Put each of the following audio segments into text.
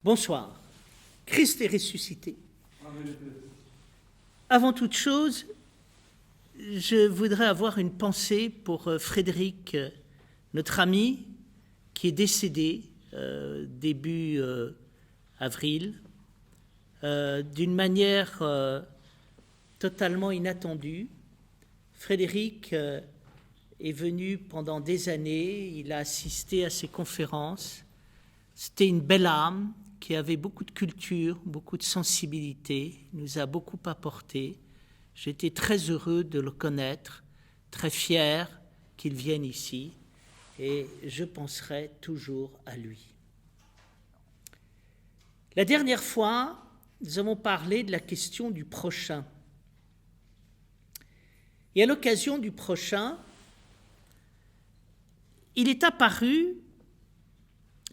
Bonsoir. Christ est ressuscité. Avant toute chose, je voudrais avoir une pensée pour Frédéric, notre ami, qui est décédé début avril, d'une manière totalement inattendue. Frédéric est venu pendant des années, il a assisté à ses conférences. C'était une belle âme qui avait beaucoup de culture, beaucoup de sensibilité, nous a beaucoup apporté. J'étais très heureux de le connaître, très fier qu'il vienne ici, et je penserai toujours à lui. La dernière fois, nous avons parlé de la question du prochain. Et à l'occasion du prochain, il est apparu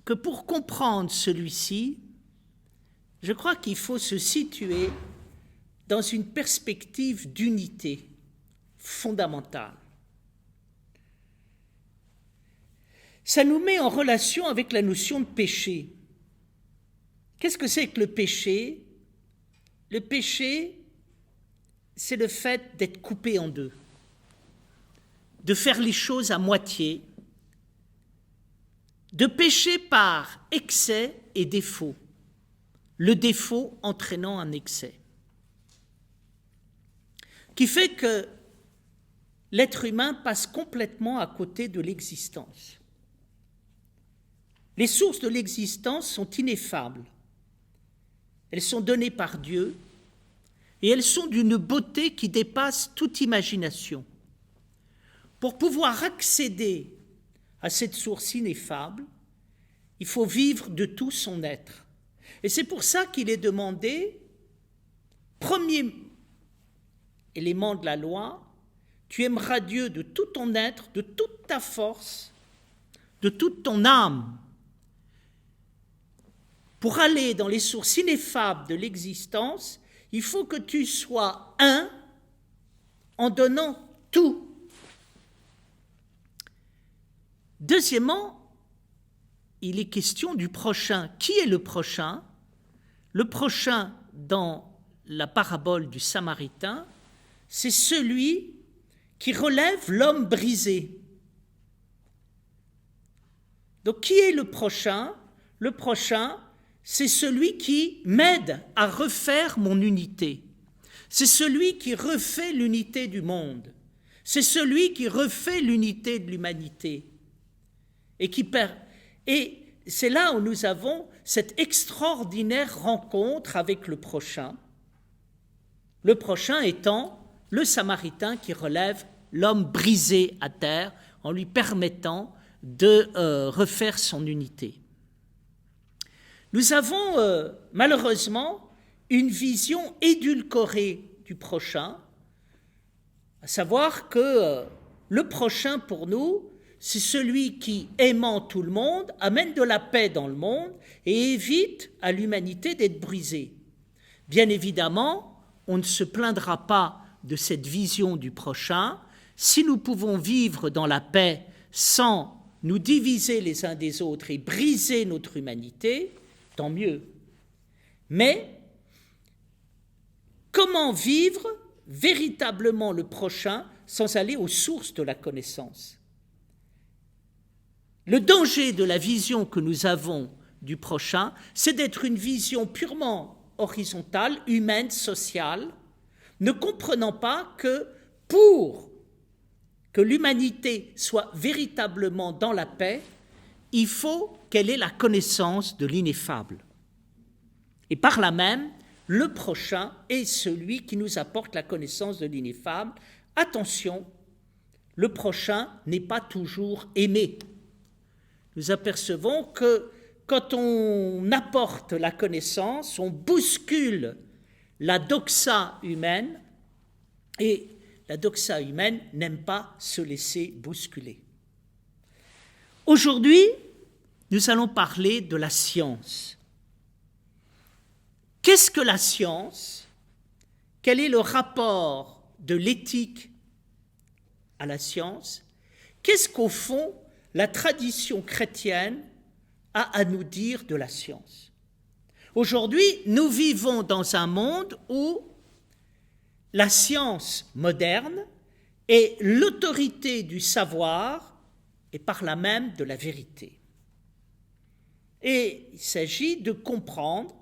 que pour comprendre celui-ci, je crois qu'il faut se situer dans une perspective d'unité fondamentale. Ça nous met en relation avec la notion de péché. Qu'est-ce que c'est que le péché ? Le péché, c'est le fait d'être coupé en deux, de faire les choses à moitié, de pécher par excès et défaut, le défaut entraînant un excès, qui fait que l'être humain passe complètement à côté de l'existence. Les sources de l'existence sont ineffables. Elles sont données par Dieu et elles sont d'une beauté qui dépasse toute imagination. Pour pouvoir accéder à cette source ineffable, il faut vivre de tout son être. Et c'est pour ça qu'il est demandé, premier élément de la loi, tu aimeras Dieu de tout ton être, de toute ta force, de toute ton âme. Pour aller dans les sources ineffables de l'existence, il faut que tu sois un en donnant tout. Deuxièmement, il est question du prochain. Qui est le prochain ? Le prochain, dans la parabole du Samaritain, c'est celui qui relève l'homme brisé. Donc, qui est le prochain ? Le prochain, c'est celui qui m'aide à refaire mon unité. C'est celui qui refait l'unité du monde. C'est celui qui refait l'unité de l'humanité. Et c'est là où nous avons cette extraordinaire rencontre avec le prochain étant le Samaritain qui relève l'homme brisé à terre en lui permettant de refaire son unité. Nous avons malheureusement une vision édulcorée du prochain, à savoir que le prochain pour nous, c'est celui qui, aimant tout le monde, amène de la paix dans le monde et évite à l'humanité d'être brisée. Bien évidemment, on ne se plaindra pas de cette vision du prochain. Si nous pouvons vivre dans la paix sans nous diviser les uns des autres et briser notre humanité, tant mieux. Mais comment vivre véritablement le prochain sans aller aux sources de la connaissance ? Le danger de la vision que nous avons du prochain, c'est d'être une vision purement horizontale, humaine, sociale, ne comprenant pas que pour que l'humanité soit véritablement dans la paix, il faut qu'elle ait la connaissance de l'ineffable. Et par là même, le prochain est celui qui nous apporte la connaissance de l'ineffable. Attention, le prochain n'est pas toujours aimé. Nous apercevons que quand on apporte la connaissance, on bouscule la doxa humaine, et la doxa humaine n'aime pas se laisser bousculer. Aujourd'hui, nous allons parler de la science. Qu'est-ce que la science ? Quel est le rapport de l'éthique à la science ? Qu'est-ce qu'au fond, la tradition chrétienne a à nous dire de la science ? Aujourd'hui, nous vivons dans un monde où la science moderne est l'autorité du savoir et par là même de la vérité. Et il s'agit de comprendre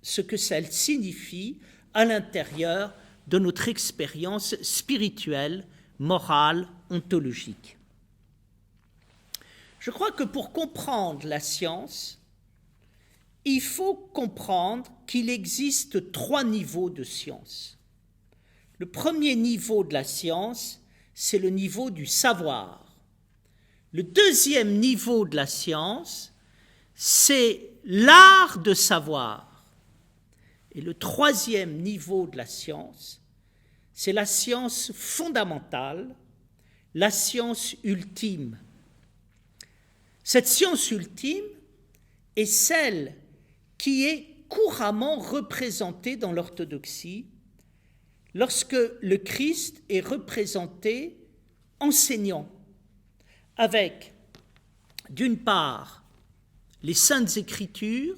ce que ça signifie à l'intérieur de notre expérience spirituelle, morale, ontologique. Je crois que pour comprendre la science, il faut comprendre qu'il existe 3 niveaux de science. Le premier niveau de la science, c'est le niveau du savoir. Le deuxième niveau de la science, c'est l'art de savoir. Et le troisième niveau de la science, c'est la science fondamentale, la science ultime. Cette science ultime est celle qui est couramment représentée dans l'orthodoxie lorsque le Christ est représenté enseignant, avec, d'une part, les Saintes Écritures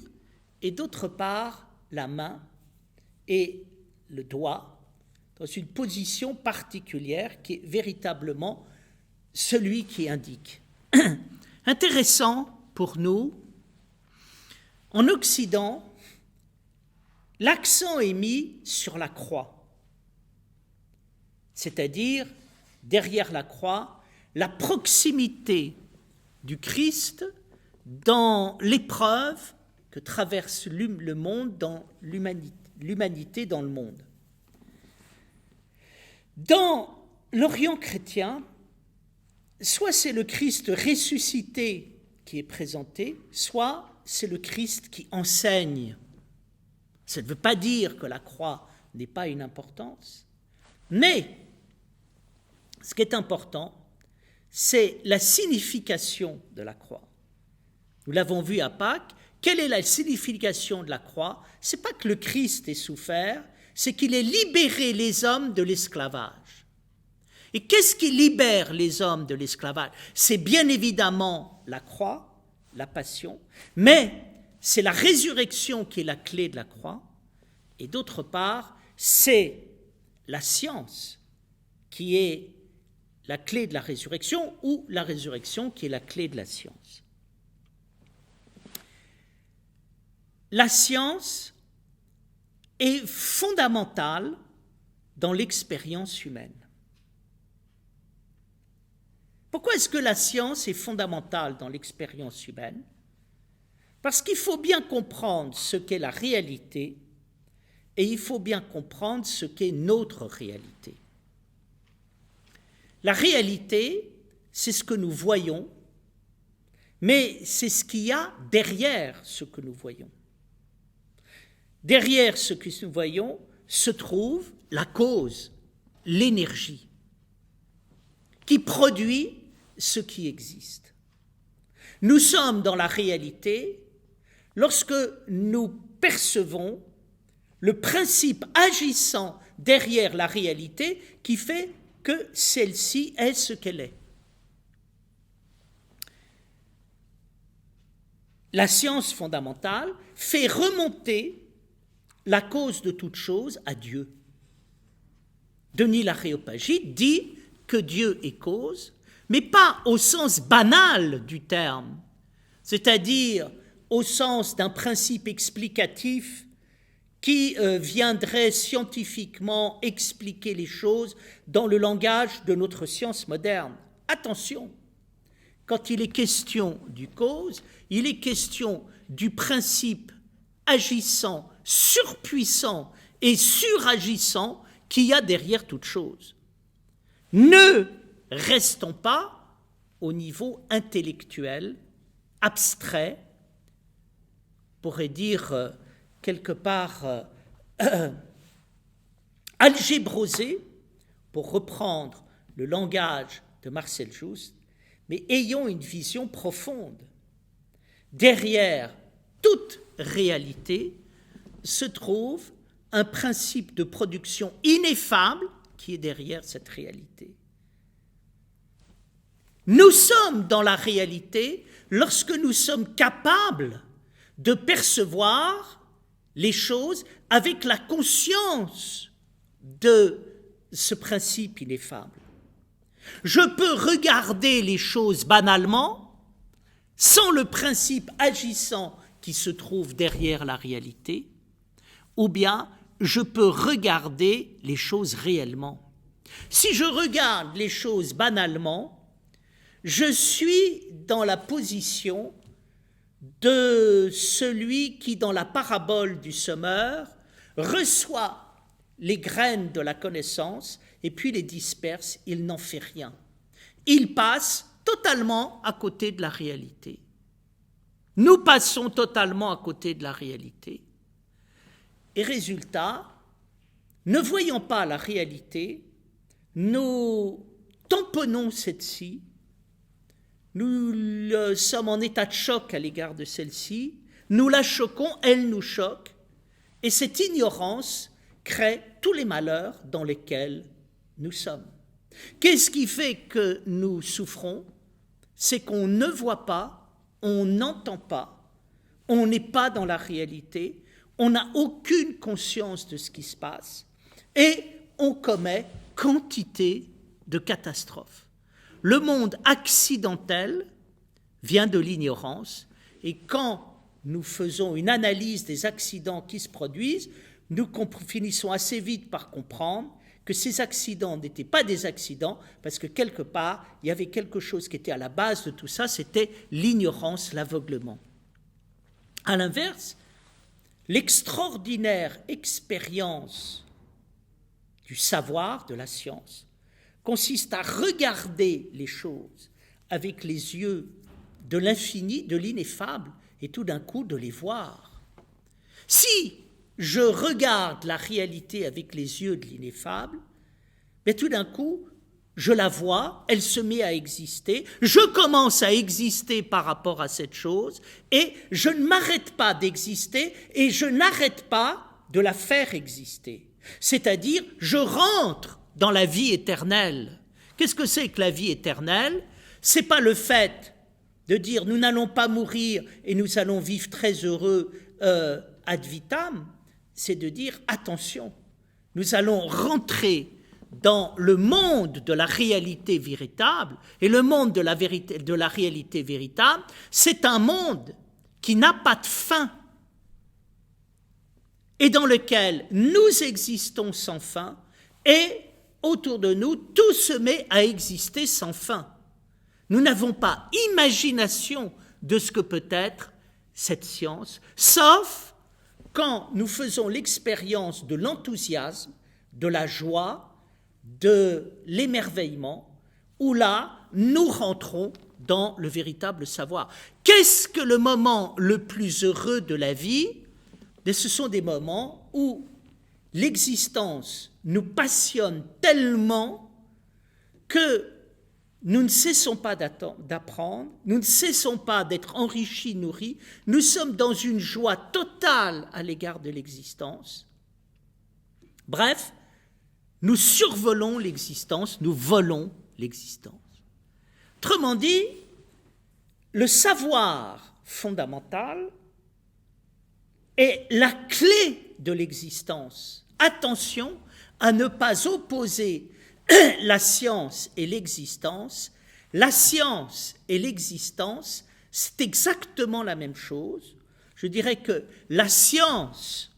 et d'autre part, la main et le doigt, dans une position particulière qui est véritablement celui qui indique. Intéressant pour nous, en Occident, l'accent est mis sur la croix, c'est-à-dire, derrière la croix, la proximité du Christ dans l'épreuve que traverse le monde, dans l'humanité dans le monde. Dans l'Orient chrétien, soit c'est le Christ ressuscité qui est présenté, soit c'est le Christ qui enseigne. Ça ne veut pas dire que la croix n'ait pas une importance, mais ce qui est important, c'est la signification de la croix. Nous l'avons vu à Pâques. Quelle est la signification de la croix? Ce n'est pas que le Christ ait souffert, c'est qu'il ait libéré les hommes de l'esclavage. Et qu'est-ce qui libère les hommes de l'esclavage? C'est bien évidemment la croix, la passion, mais c'est la résurrection qui est la clé de la croix, et d'autre part, c'est la science qui est la clé de la résurrection, ou la résurrection qui est la clé de la science. La science est fondamentale dans l'expérience humaine. Pourquoi est-ce que la science est fondamentale dans l'expérience humaine? Parce qu'il faut bien comprendre ce qu'est la réalité et il faut bien comprendre ce qu'est notre réalité. La réalité, c'est ce que nous voyons, mais c'est ce qu'il y a derrière ce que nous voyons. Derrière ce que nous voyons se trouve la cause, l'énergie, qui produit ce qui existe. Nous sommes dans la réalité lorsque nous percevons le principe agissant derrière la réalité qui fait que celle-ci est ce qu'elle est. La science fondamentale fait remonter la cause de toute chose à Dieu. Denis l'Aréopagite dit que Dieu est cause, mais pas au sens banal du terme, c'est-à-dire au sens d'un principe explicatif qui viendrait scientifiquement expliquer les choses dans le langage de notre science moderne. Attention, quand il est question du cause, il est question du principe agissant, surpuissant et suragissant qu'il y a derrière toute chose. Ne restons pas au niveau intellectuel, abstrait, on pourrait dire quelque part algébrosé, pour reprendre le langage de Marcel Jouste, mais ayons une vision profonde. Derrière toute réalité se trouve un principe de production ineffable qui est derrière cette réalité. Nous sommes dans la réalité lorsque nous sommes capables de percevoir les choses avec la conscience de ce principe ineffable. Je peux regarder les choses banalement, sans le principe agissant qui se trouve derrière la réalité, ou bien je peux regarder les choses réellement. Si je regarde les choses banalement, je suis dans la position de celui qui, dans la parabole du semeur, reçoit les graines de la connaissance et puis les disperse, il n'en fait rien. Il passe totalement à côté de la réalité. Nous passons totalement à côté de la réalité. Et résultat, ne voyant pas la réalité, nous tamponnons celle-ci, nous sommes en état de choc à l'égard de celle-ci, nous la choquons, elle nous choque, et cette ignorance crée tous les malheurs dans lesquels nous sommes. Qu'est-ce qui fait que nous souffrons? C'est qu'on ne voit pas, on n'entend pas, on n'est pas dans la réalité, on n'a aucune conscience de ce qui se passe et on commet quantité de catastrophes. Le monde accidentel vient de l'ignorance et quand nous faisons une analyse des accidents qui se produisent, nous finissons assez vite par comprendre que ces accidents n'étaient pas des accidents parce que quelque part, il y avait quelque chose qui était à la base de tout ça, c'était l'ignorance, l'aveuglement. À l'inverse, l'extraordinaire expérience du savoir, de la science, consiste à regarder les choses avec les yeux de l'infini, de l'ineffable, et tout d'un coup de les voir. Si je regarde la réalité avec les yeux de l'ineffable, mais tout d'un coup, je la vois, elle se met à exister, je commence à exister par rapport à cette chose, et je ne m'arrête pas d'exister, et je n'arrête pas de la faire exister. C'est-à-dire, je rentre dans la vie éternelle. Qu'est-ce que c'est que la vie éternelle? C'est pas le fait de dire nous n'allons pas mourir et nous allons vivre très heureux ad vitam, c'est de dire attention, nous allons rentrer dans le monde de la réalité véritable, et le monde de la réalité véritable, c'est un monde qui n'a pas de fin, et dans lequel nous existons sans fin, et autour de nous, tout se met à exister sans fin. Nous n'avons pas imagination de ce que peut être cette science, sauf quand nous faisons l'expérience de l'enthousiasme, de la joie, de l'émerveillement, où là, nous rentrons dans le véritable savoir. Qu'est-ce que le moment le plus heureux de la vie? Ce sont des moments où l'existence nous passionne tellement que nous ne cessons pas d'apprendre, nous ne cessons pas d'être enrichis, nourris, nous sommes dans une joie totale à l'égard de l'existence. Bref, nous survolons l'existence, nous volons l'existence. Autrement dit, le savoir fondamental est la clé de l'existence. Attention à ne pas opposer la science et l'existence. La science et l'existence, c'est exactement la même chose. Je dirais que la science,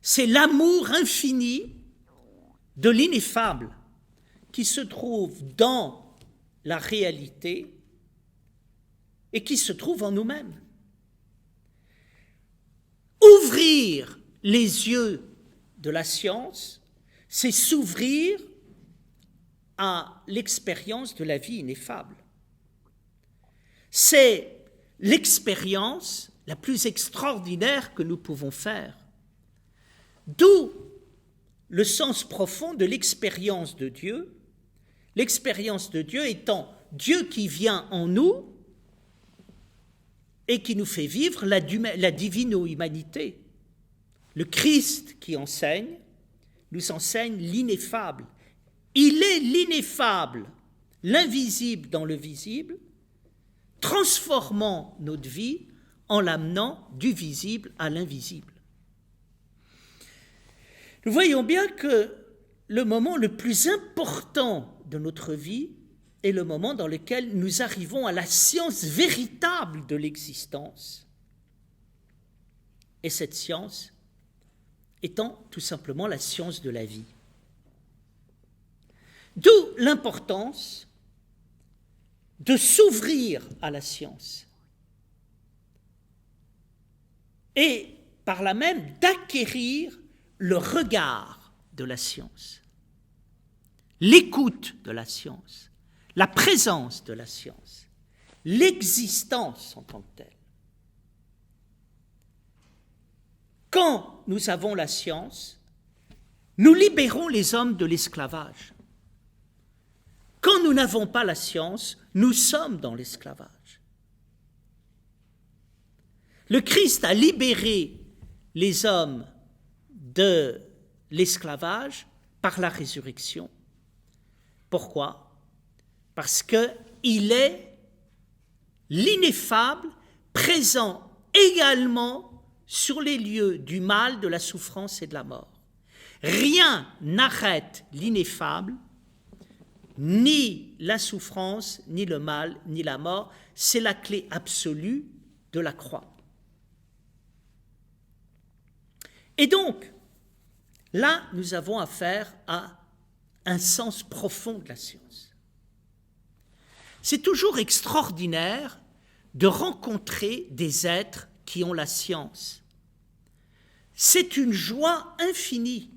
c'est l'amour infini de l'ineffable qui se trouve dans la réalité et qui se trouve en nous-mêmes. Ouvrir les yeux de la science, c'est s'ouvrir à l'expérience de la vie ineffable. C'est l'expérience la plus extraordinaire que nous pouvons faire. D'où le sens profond de l'expérience de Dieu, l'expérience de Dieu étant Dieu qui vient en nous et qui nous fait vivre la divino-humanité. Le Christ qui enseigne, nous enseigne l'ineffable. Il est l'ineffable, l'invisible dans le visible, transformant notre vie en l'amenant du visible à l'invisible. Nous voyons bien que le moment le plus important de notre vie est le moment dans lequel nous arrivons à la science véritable de l'existence. Et cette science étant tout simplement la science de la vie. D'où l'importance de s'ouvrir à la science et par là même d'acquérir le regard de la science, l'écoute de la science, la présence de la science, l'existence en tant que telle. Quand nous avons la science, nous libérons les hommes de l'esclavage. Quand nous n'avons pas la science, nous sommes dans l'esclavage. Le Christ a libéré les hommes de l'esclavage par la résurrection. Pourquoi ? Parce qu'il est l'ineffable, présent également sur les lieux du mal, de la souffrance et de la mort. Rien n'arrête l'ineffable, ni la souffrance, ni le mal, ni la mort. C'est la clé absolue de la croix. Et donc, là, nous avons affaire à un sens profond de la science. C'est toujours extraordinaire de rencontrer des êtres qui ont la science. C'est une joie infinie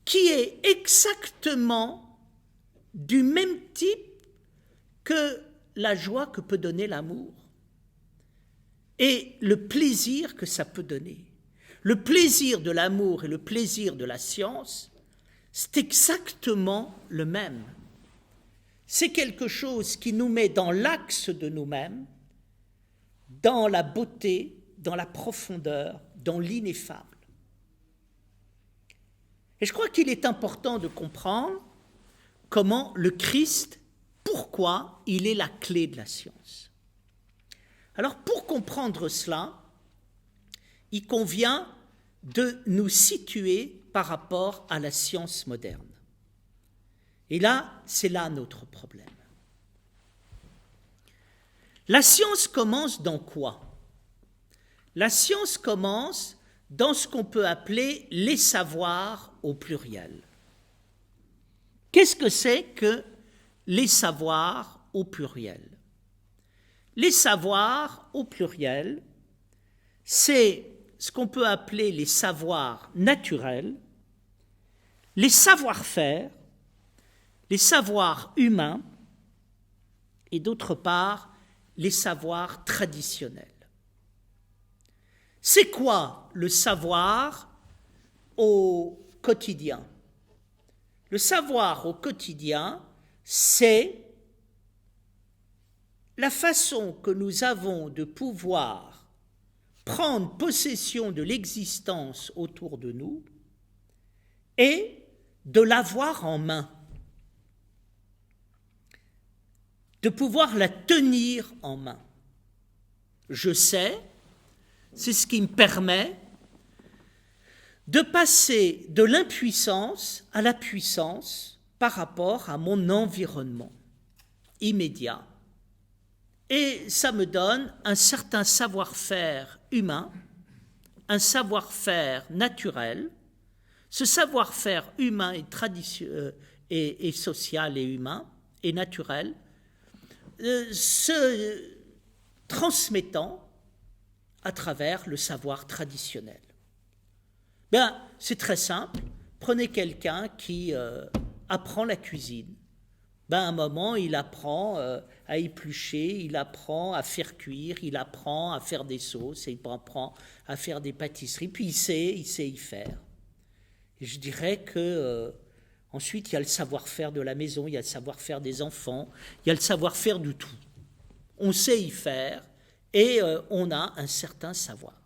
qui est exactement du même type que la joie que peut donner l'amour et le plaisir que ça peut donner. Le plaisir de l'amour et le plaisir de la science, c'est exactement le même. C'est quelque chose qui nous met dans l'axe de nous-mêmes, dans la beauté, dans la profondeur, dans l'ineffable. Et je crois qu'il est important de comprendre comment le Christ, pourquoi il est la clé de la science. Alors pour comprendre cela, il convient de nous situer par rapport à la science moderne. Et là, c'est là notre problème. La science commence dans quoi ? La science commence dans ce qu'on peut appeler les savoirs au pluriel. Qu'est-ce que c'est que les savoirs au pluriel ? Les savoirs au pluriel, c'est ce qu'on peut appeler les savoirs naturels, les savoir-faire, les savoirs humains et d'autre part, les savoirs traditionnels. C'est quoi le savoir au quotidien ? Le savoir au quotidien, c'est la façon que nous avons de pouvoir prendre possession de l'existence autour de nous et de l'avoir en main, de pouvoir la tenir en main. Je sais, c'est ce qui me permet de passer de l'impuissance à la puissance par rapport à mon environnement immédiat. Et ça me donne un certain savoir-faire humain, un savoir-faire naturel. Ce savoir-faire humain et social et humain et naturel se transmettant à travers le savoir traditionnel. Bien, c'est très simple. Prenez quelqu'un qui apprend la cuisine. Ben, à un moment, il apprend à éplucher, il apprend à faire cuire, il apprend à faire des sauces, il apprend à faire des pâtisseries, puis il sait y faire. Et je dirais que ensuite, il y a le savoir-faire de la maison, il y a le savoir-faire des enfants, il y a le savoir-faire du tout. On sait y faire et on a un certain savoir.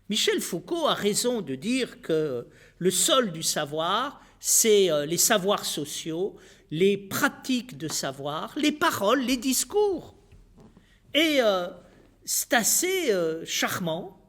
Michel Foucault a raison de dire que le sol du savoir, c'est les savoirs sociaux, les pratiques de savoir, les paroles, les discours. Et c'est assez charmant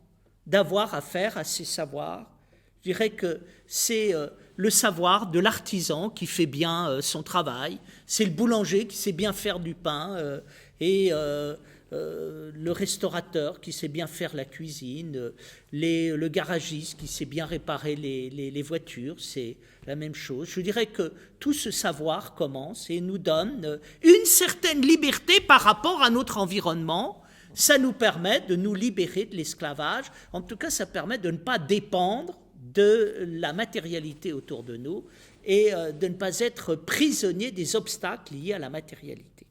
d'avoir affaire à ces savoirs. Je dirais que c'est le savoir de l'artisan qui fait bien son travail, c'est le boulanger qui sait bien faire du pain et le restaurateur qui sait bien faire la cuisine, le garagiste qui sait bien réparer les voitures, c'est la même chose. Je dirais que tout ce savoir commence et nous donne une certaine liberté par rapport à notre environnement. Ça nous permet de nous libérer de l'esclavage. En tout cas, ça permet de ne pas dépendre de la matérialité autour de nous et de ne pas être prisonnier des obstacles liés à la matérialité.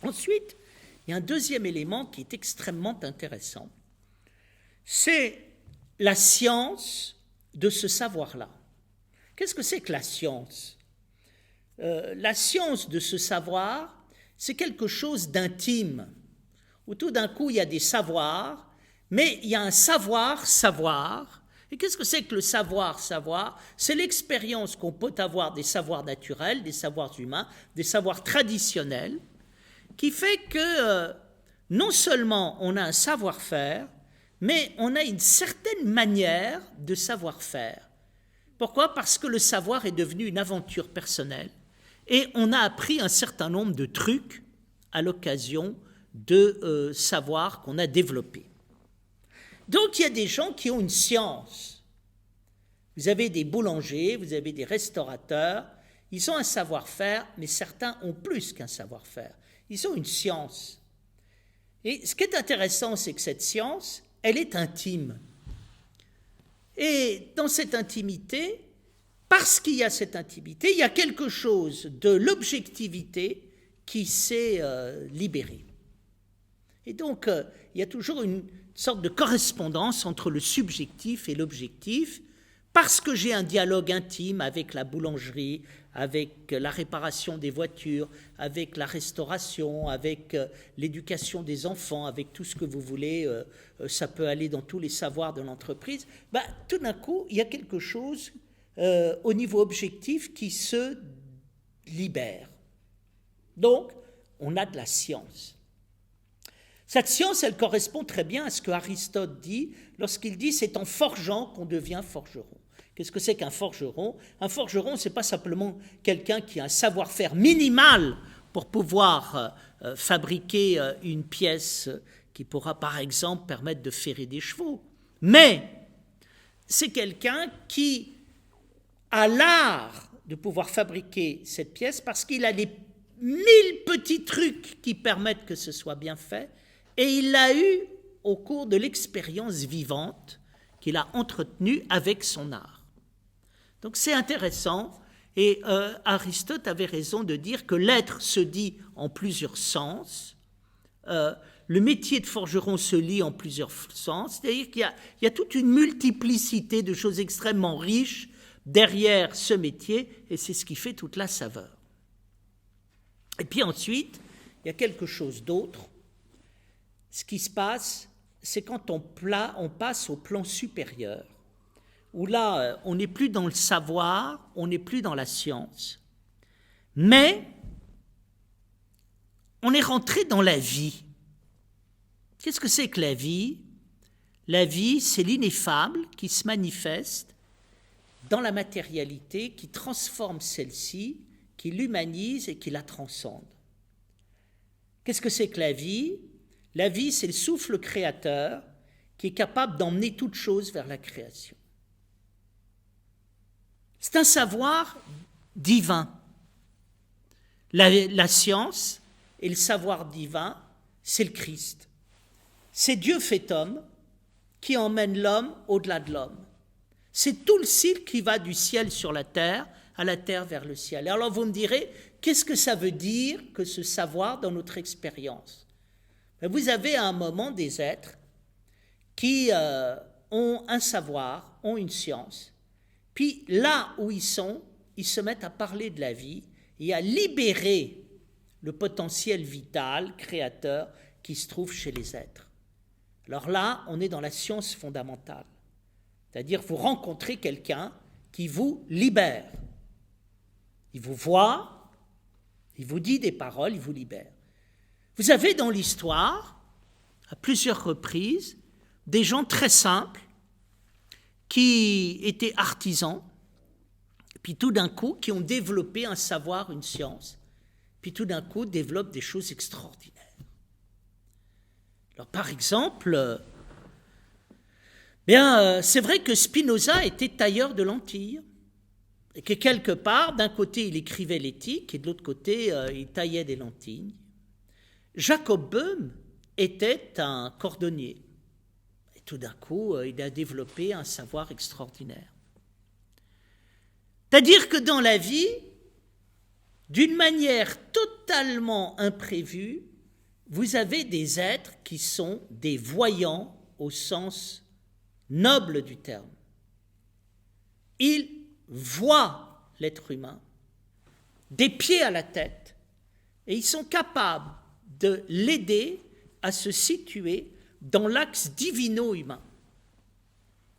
Ensuite, il y a un deuxième élément qui est extrêmement intéressant. C'est la science de ce savoir-là. Qu'est-ce que c'est que la science ? La science de ce savoir, c'est quelque chose d'intime, où tout d'un coup, il y a des savoirs, mais il y a un savoir. Et qu'est-ce que c'est que le savoir ? C'est l'expérience qu'on peut avoir des savoirs naturels, des savoirs humains, des savoirs traditionnels, qui fait que non seulement on a un savoir-faire, mais on a une certaine manière de savoir-faire. Pourquoi ? Parce que le savoir est devenu une aventure personnelle et on a appris un certain nombre de trucs à l'occasion de savoirs qu'on a développés. Donc il y a des gens qui ont une science. Vous avez des boulangers, vous avez des restaurateurs, ils ont un savoir-faire, mais certains ont plus qu'un savoir-faire. Ils ont une science. Et ce qui est intéressant, c'est que cette science, elle est intime. Et dans cette intimité, parce qu'il y a cette intimité, il y a quelque chose de l'objectivité qui s'est libéré. Et donc, il y a toujours une sorte de correspondance entre le subjectif et l'objectif, parce que j'ai un dialogue intime avec la boulangerie, avec la réparation des voitures, avec la restauration, avec l'éducation des enfants, avec tout ce que vous voulez, ça peut aller dans tous les savoirs de l'entreprise, tout d'un coup, il y a quelque chose au niveau objectif qui se libère. Donc, on a de la science. Cette science, elle correspond très bien à ce que Aristote dit lorsqu'il dit « c'est en forgeant qu'on devient forgeron ». Qu'est-ce que c'est qu'un forgeron ? Un forgeron, ce n'est pas simplement quelqu'un qui a un savoir-faire minimal pour pouvoir fabriquer une pièce qui pourra, par exemple, permettre de ferrer des chevaux. Mais c'est quelqu'un qui a l'art de pouvoir fabriquer cette pièce parce qu'il a les 1000 petits trucs qui permettent que ce soit bien fait, et il l'a eu au cours de l'expérience vivante qu'il a entretenue avec son art. Donc c'est intéressant, et Aristote avait raison de dire que l'être se dit en plusieurs sens, le métier de forgeron se lit en plusieurs sens, c'est-à-dire qu'il y a toute une multiplicité de choses extrêmement riches derrière ce métier, et c'est ce qui fait toute la saveur. Et puis ensuite, il y a quelque chose d'autre. Ce qui se passe, c'est quand on passe au plan supérieur, où là, on n'est plus dans le savoir, on n'est plus dans la science, mais on est rentré dans la vie. Qu'est-ce que c'est que la vie ? La vie, c'est l'ineffable qui se manifeste dans la matérialité, qui transforme celle-ci, qui l'humanise et qui la transcende. Qu'est-ce que c'est que la vie ? La vie, c'est le souffle créateur qui est capable d'emmener toute chose vers la création. C'est un savoir divin. La science et le savoir divin, c'est le Christ. C'est Dieu fait homme qui emmène l'homme au-delà de l'homme. C'est tout le cycle qui va du ciel sur la terre, à la terre vers le ciel. Alors vous me direz, qu'est-ce que ça veut dire que ce savoir dans notre expérience ? Vous avez à un moment des êtres qui ont un savoir, ont une science, puis là où ils se mettent à parler de la vie et à libérer le potentiel vital, créateur, qui se trouve chez les êtres. Alors là, on est dans la science fondamentale. C'est-à-dire, vous rencontrez quelqu'un qui vous libère. Il vous voit, il vous dit des paroles, il vous libère. Vous avez dans l'histoire à plusieurs reprises des gens très simples qui étaient artisans, puis tout d'un coup, qui ont développé un savoir, une science, puis tout d'un coup développent des choses extraordinaires. Alors par exemple, c'est vrai que Spinoza était tailleur de lentilles, et que quelque part, d'un côté, il écrivait l'éthique, et de l'autre côté, il taillait des lentilles. Jacob Böhm était un cordonnier. Et tout d'un coup, il a développé un savoir extraordinaire. C'est-à-dire que dans la vie, d'une manière totalement imprévue, vous avez des êtres qui sont des voyants au sens noble du terme. Ils voient l'être humain des pieds à la tête et ils sont capables de l'aider à se situer dans l'axe divino-humain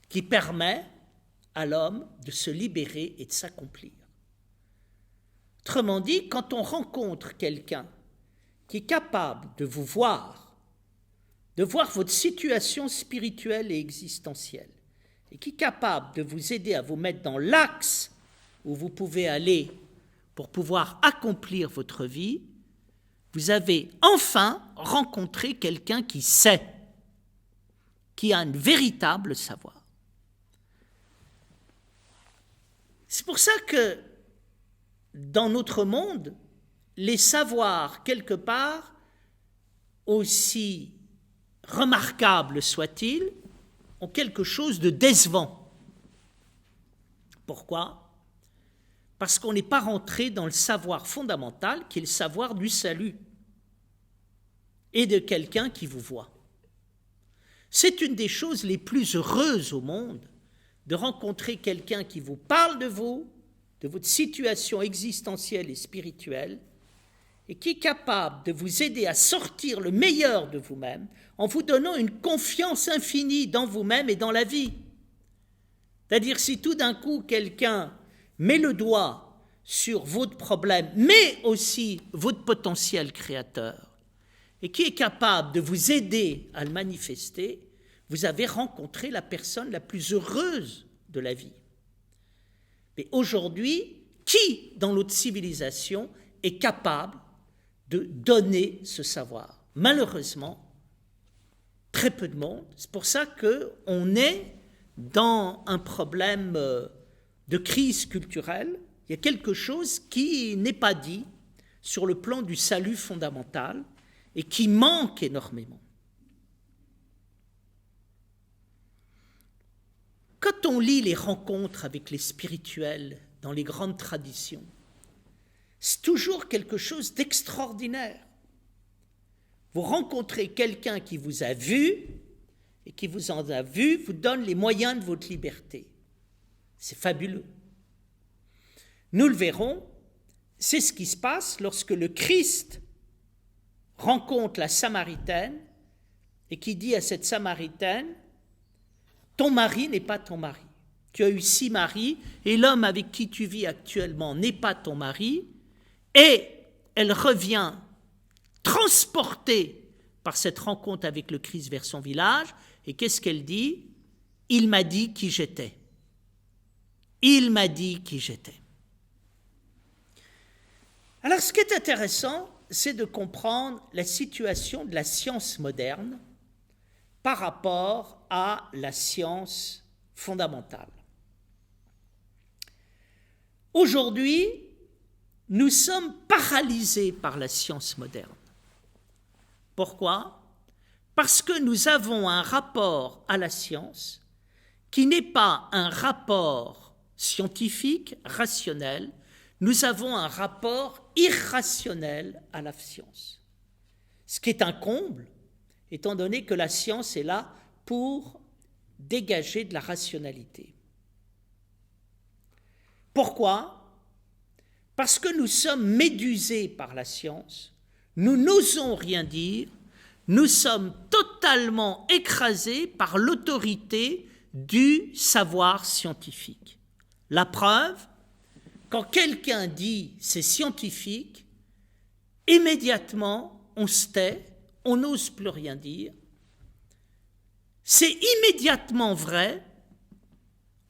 qui permet à l'homme de se libérer et de s'accomplir. Autrement dit, quand on rencontre quelqu'un qui est capable de vous voir, de voir votre situation spirituelle et existentielle, et qui est capable de vous aider à vous mettre dans l'axe où vous pouvez aller pour pouvoir accomplir votre vie, vous avez enfin rencontré quelqu'un qui sait, qui a un véritable savoir. C'est pour ça que dans notre monde, les savoirs, quelque part, aussi remarquables soient-ils, ont quelque chose de décevant. Pourquoi ? Parce qu'on n'est pas rentré dans le savoir fondamental, qui est le savoir du salut, et de quelqu'un qui vous voit. C'est une des choses les plus heureuses au monde, de rencontrer quelqu'un qui vous parle de vous, de votre situation existentielle et spirituelle, et qui est capable de vous aider à sortir le meilleur de vous-même en vous donnant une confiance infinie dans vous-même et dans la vie. C'est-à-dire si tout d'un coup quelqu'un met le doigt sur votre problème, mais aussi votre potentiel créateur, et qui est capable de vous aider à le manifester, vous avez rencontré la personne la plus heureuse de la vie. Mais aujourd'hui, qui dans notre civilisation est capable de donner ce savoir? Malheureusement, très peu de monde. C'est pour ça qu'on est dans un problème de crise culturelle. Il y a quelque chose qui n'est pas dit sur le plan du salut fondamental et qui manque énormément. Quand on lit les rencontres avec les spirituels dans les grandes traditions, c'est toujours quelque chose d'extraordinaire. Vous rencontrez quelqu'un qui vous a vu et qui vous en a vu, vous donne les moyens de votre liberté. C'est fabuleux. Nous le verrons, c'est ce qui se passe lorsque le Christ rencontre la Samaritaine et qui dit à cette Samaritaine, « Ton mari n'est pas ton mari. Tu as eu 6 maris et l'homme avec qui tu vis actuellement n'est pas ton mari. » Et elle revient transportée par cette rencontre avec le Christ vers son village. Et qu'est-ce qu'elle dit ? « Il m'a dit qui j'étais. Il m'a dit qui j'étais. » Alors, ce qui est intéressant, c'est de comprendre la situation de la science moderne par rapport à la science fondamentale. Aujourd'hui, nous sommes paralysés par la science moderne. Pourquoi ? Parce que nous avons un rapport à la science qui n'est pas un rapport scientifique, rationnel, nous avons un rapport irrationnel à la science. Ce qui est un comble, étant donné que la science est là pour dégager de la rationalité. Pourquoi ? Parce que nous sommes médusés par la science, nous n'osons rien dire, nous sommes totalement écrasés par l'autorité du savoir scientifique. La preuve, quand quelqu'un dit c'est scientifique, immédiatement on se tait, on n'ose plus rien dire, c'est immédiatement vrai,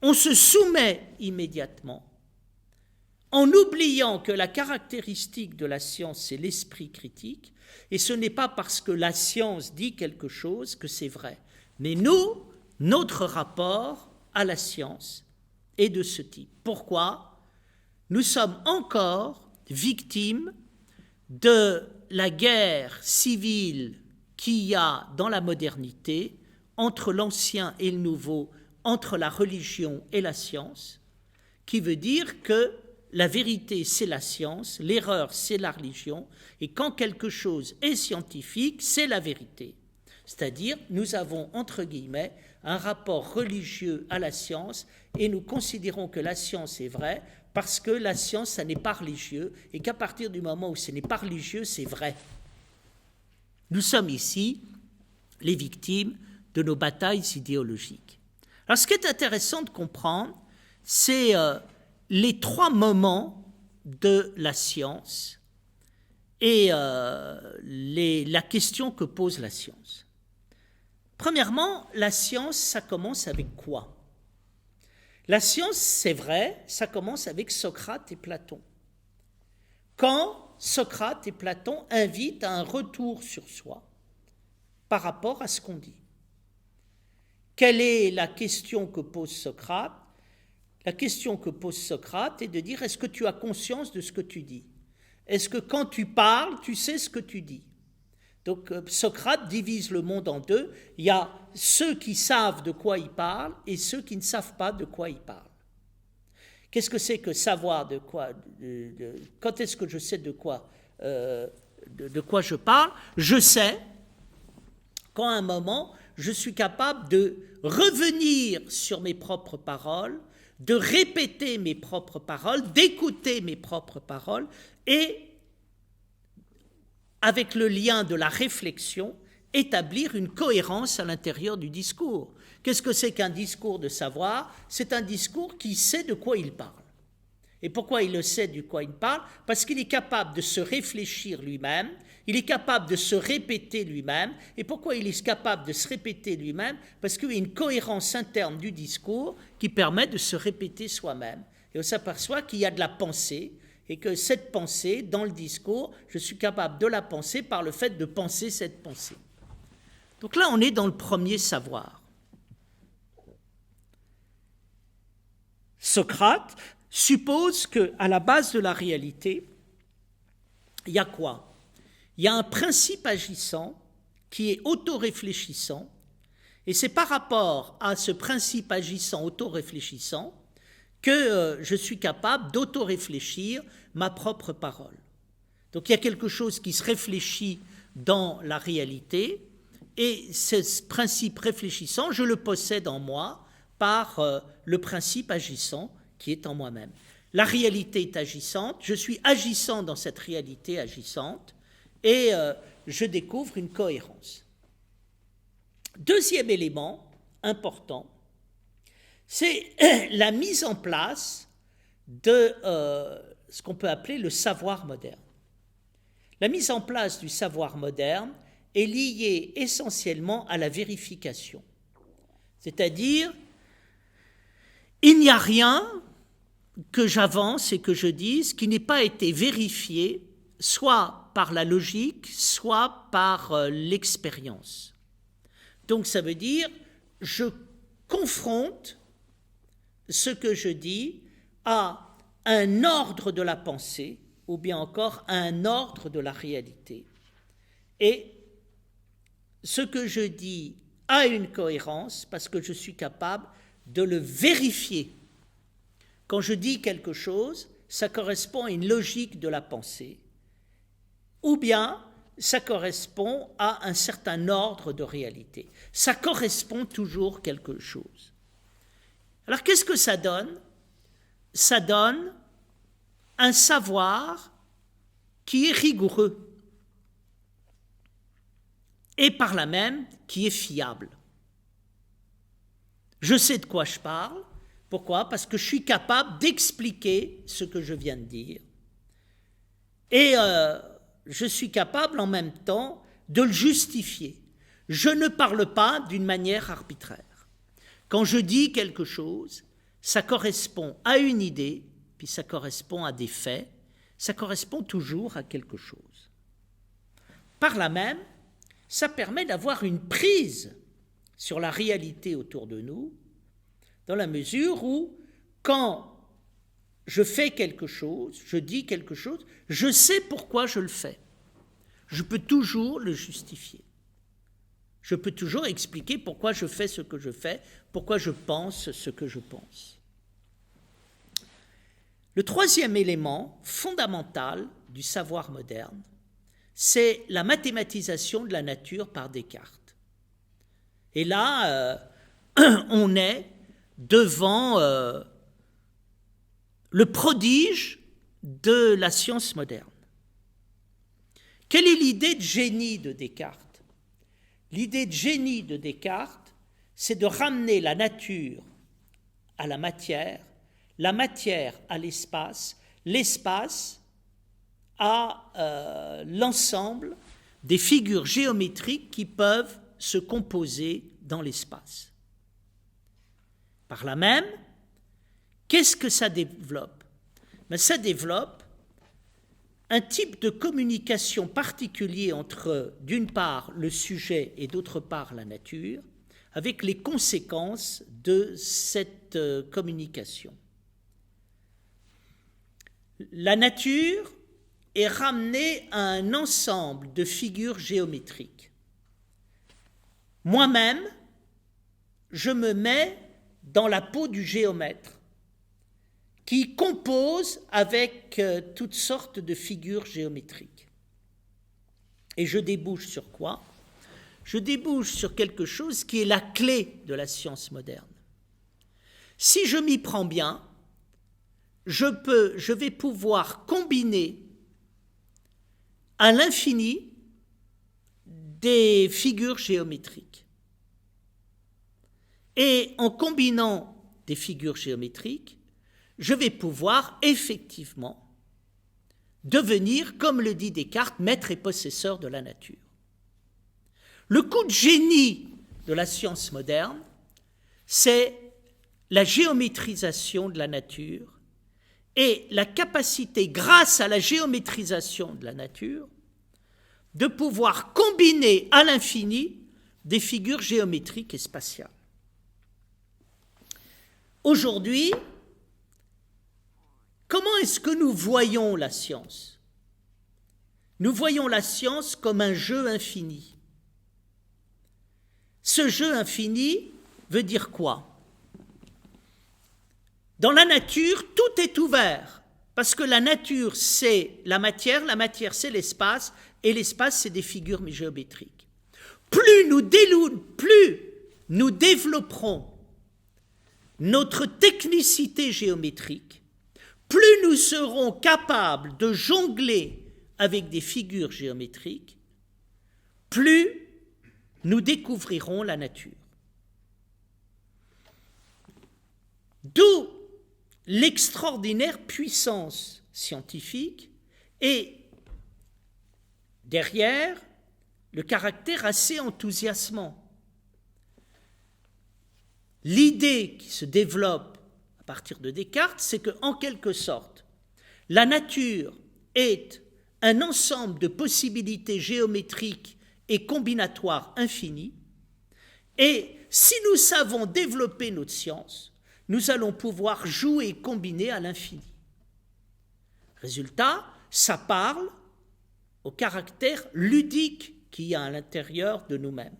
on se soumet immédiatement, en oubliant que la caractéristique de la science, c'est l'esprit critique, et ce n'est pas parce que la science dit quelque chose que c'est vrai. Mais nous, notre rapport à la science est de ce type. Pourquoi ? Nous sommes encore victimes de la guerre civile qu'il y a dans la modernité entre l'ancien et le nouveau, entre la religion et la science, qui veut dire que la vérité, c'est la science, l'erreur, c'est la religion, et quand quelque chose est scientifique, c'est la vérité. C'est-à-dire, nous avons, entre guillemets, un rapport religieux à la science, et nous considérons que la science est vraie, parce que la science, ça n'est pas religieux, et qu'à partir du moment où ce n'est pas religieux, c'est vrai. Nous sommes ici les victimes de nos batailles idéologiques. Alors, ce qui est intéressant de comprendre, c'est les trois moments de la science et la question que pose la science. Premièrement, la science, ça commence avec quoi ? La science, c'est vrai, ça commence avec Socrate et Platon. Quand Socrate et Platon invitent à un retour sur soi par rapport à ce qu'on dit. Quelle est la question que pose Socrate ? La question que pose Socrate est de dire, est-ce que tu as conscience de ce que tu dis ? Est-ce que quand tu parles, tu sais ce que tu dis ? Donc Socrate divise le monde en deux. Il y a ceux qui savent de quoi ils parlent et ceux qui ne savent pas de quoi ils parlent. Qu'est-ce que c'est que savoir de quoi quand est-ce que je sais de quoi je parle ? Je sais quand à un moment, je suis capable de revenir sur mes propres paroles, de répéter mes propres paroles, d'écouter mes propres paroles et, avec le lien de la réflexion, établir une cohérence à l'intérieur du discours. Qu'est-ce que c'est qu'un discours de savoir ? C'est un discours qui sait de quoi il parle. Et pourquoi il le sait de quoi il parle ? Parce qu'il est capable de se réfléchir lui-même, il est capable de se répéter lui-même. Et pourquoi il est capable de se répéter lui-même ? Parce qu'il y a une cohérence interne du discours qui permet de se répéter soi-même. Et on s'aperçoit qu'il y a de la pensée, et que cette pensée, dans le discours, je suis capable de la penser par le fait de penser cette pensée. Donc là, on est dans le premier savoir. Socrate suppose qu'à la base de la réalité, il y a quoi ? Il y a un principe agissant qui est autoréfléchissant, et c'est par rapport à ce principe agissant autoréfléchissant que je suis capable d'autoréfléchir ma propre parole. Donc il y a quelque chose qui se réfléchit dans la réalité, et ce principe réfléchissant, je le possède en moi par le principe agissant qui est en moi-même. La réalité est agissante, je suis agissant dans cette réalité agissante, et je découvre une cohérence. Deuxième élément important, c'est la mise en place de ce qu'on peut appeler le savoir moderne. La mise en place du savoir moderne est liée essentiellement à la vérification. C'est-à-dire, il n'y a rien que j'avance et que je dise qui n'ait pas été vérifié, soit par la logique, soit par l'expérience. Donc ça veut dire, je confronte ce que je dis à un ordre de la pensée, ou bien encore à un ordre de la réalité. Et ce que je dis a une cohérence parce que je suis capable de le vérifier. Quand je dis quelque chose, ça correspond à une logique de la pensée, ou bien ça correspond à un certain ordre de réalité. Ça correspond toujours à quelque chose. Alors qu'est-ce que ça donne ? Ça donne un savoir qui est rigoureux et par là même qui est fiable. Je sais de quoi je parle. Pourquoi ? Parce que je suis capable d'expliquer ce que je viens de dire. Et je suis capable en même temps de le justifier. je ne parle pas d'une manière arbitraire. Quand je dis quelque chose, ça correspond à une idée, puis ça correspond à des faits, ça correspond toujours à quelque chose. Par là même, ça permet d'avoir une prise sur la réalité autour de nous, dans la mesure où, quand je fais quelque chose, je dis quelque chose, je sais pourquoi je le fais. Je peux toujours le justifier. Je peux toujours expliquer pourquoi je fais ce que je fais, pourquoi je pense ce que je pense. Le troisième élément fondamental du savoir moderne, c'est la mathématisation de la nature par Descartes. Et là, on est devant le prodige de la science moderne. Quelle est l'idée de génie de Descartes? L'idée de génie de Descartes, c'est de ramener la nature à la matière à l'espace, l'espace à l'ensemble des figures géométriques qui peuvent se composer dans l'espace. Par là même, qu'est-ce que ça développe? Ça développe un type de communication particulier entre, d'une part, le sujet et d'autre part, la nature, avec les conséquences de cette communication. La nature est ramenée à un ensemble de figures géométriques. Moi-même, je me mets dans la peau du géomètre qui compose avec toutes sortes de figures géométriques. Et je débouche sur quoi? Je débouche sur quelque chose qui est la clé de la science moderne. Si je m'y prends bien, je vais pouvoir combiner à l'infini des figures géométriques. Et en combinant des figures géométriques, je vais pouvoir effectivement devenir, comme le dit Descartes, maître et possesseur de la nature. Le coup de génie de la science moderne, c'est la géométrisation de la nature et la capacité, grâce à la géométrisation de la nature, de pouvoir combiner à l'infini des figures géométriques et spatiales. Aujourd'hui, comment est-ce que nous voyons la science? Nous voyons la science comme un jeu infini. Ce jeu infini veut dire quoi? Dans la nature, tout est ouvert, parce que la nature, c'est la matière c'est l'espace, et l'espace, c'est des figures géométriques. Plus nous développerons notre technicité géométrique, plus nous serons capables de jongler avec des figures géométriques, plus nous découvrirons la nature. D'où l'extraordinaire puissance scientifique et derrière le caractère assez enthousiasmant. L'idée qui se développe à partir de Descartes, c'est qu'en quelque sorte, la nature est un ensemble de possibilités géométriques et combinatoires infinies, et si nous savons développer notre science, nous allons pouvoir jouer et combiner à l'infini. Résultat, ça parle au caractère ludique qu'il y a à l'intérieur de nous-mêmes.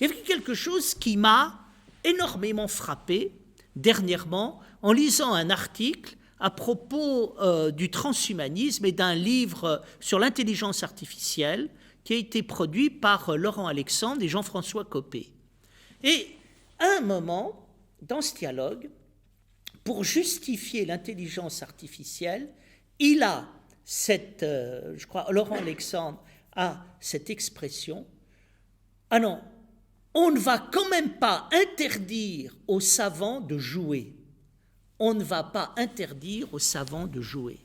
Il y avait quelque chose qui m'a énormément frappé dernièrement en lisant un article à propos du transhumanisme et d'un livre sur l'intelligence artificielle qui a été produit par Laurent Alexandre et Jean-François Copé. Et à un moment, dans ce dialogue, pour justifier l'intelligence artificielle, il a je crois, Laurent Alexandre a cette expression, ah non, on ne va quand même pas interdire aux savants de jouer. On ne va pas interdire aux savants de jouer.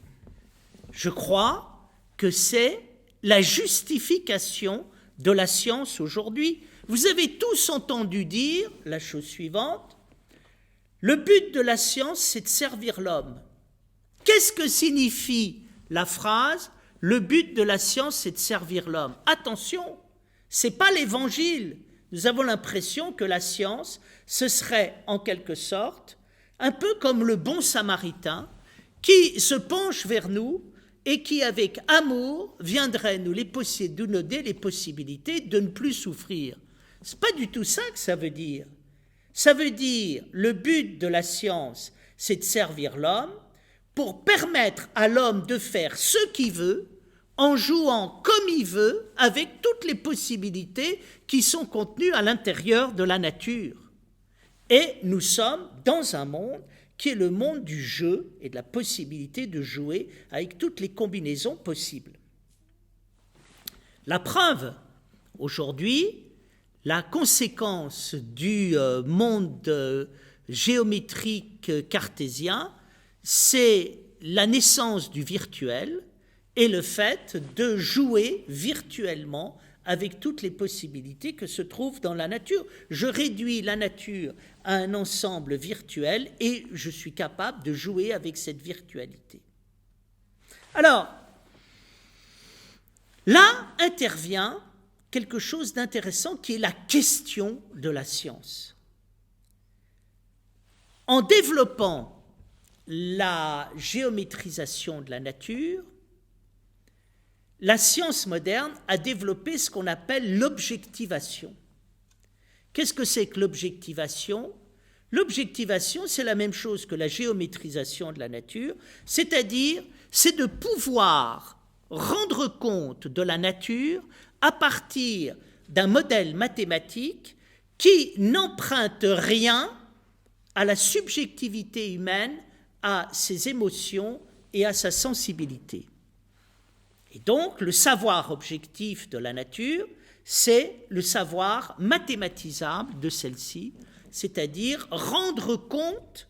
Je crois que c'est la justification de la science aujourd'hui, vous avez tous entendu dire la chose suivante: le but de la science, c'est de servir l'homme. Qu'est-ce que signifie la phrase « le but de la science, c'est de servir l'homme » ? Attention, ce n'est pas l'évangile. Nous avons l'impression que la science, ce serait en quelque sorte un peu comme le bon samaritain qui se penche vers nous et qui, avec amour, viendrait nous donner les possibilités de ne plus souffrir. Ce n'est pas du tout ça que ça veut dire. Ça veut dire le but de la science, c'est de servir l'homme pour permettre à l'homme de faire ce qu'il veut, en jouant comme il veut, avec toutes les possibilités qui sont contenues à l'intérieur de la nature. Et nous sommes dans un monde qui est le monde du jeu et de la possibilité de jouer avec toutes les combinaisons possibles. La preuve, aujourd'hui, la conséquence du monde géométrique cartésien, c'est la naissance du virtuel et le fait de jouer virtuellement avec toutes les possibilités que se trouvent dans la nature. Je réduis la nature à un ensemble virtuel et je suis capable de jouer avec cette virtualité. Alors, là intervient quelque chose d'intéressant qui est la question de la science. En développant la géométrisation de la nature, la science moderne a développé ce qu'on appelle l'objectivation. Qu'est-ce que c'est que l'objectivation ? L'objectivation, c'est la même chose que la géométrisation de la nature, c'est-à-dire, c'est de pouvoir rendre compte de la nature à partir d'un modèle mathématique qui n'emprunte rien à la subjectivité humaine, à ses émotions et à sa sensibilité. Et donc, le savoir objectif de la nature, c'est le savoir mathématisable de celle-ci, c'est-à-dire rendre compte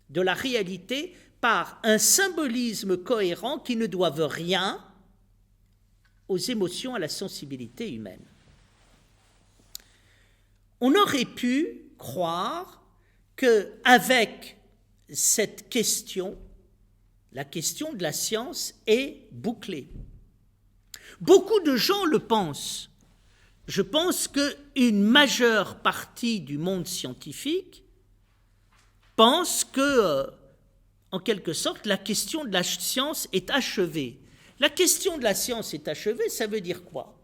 de la réalité par un symbolisme cohérent qui ne doive rien aux émotions, à la sensibilité humaine. On aurait pu croire qu'avec cette question, la question de la science est bouclée. Beaucoup de gens le pensent. Je pense qu'une majeure partie du monde scientifique pense que, en quelque sorte, la question de la science est achevée. La question de la science est achevée, ça veut dire quoi ?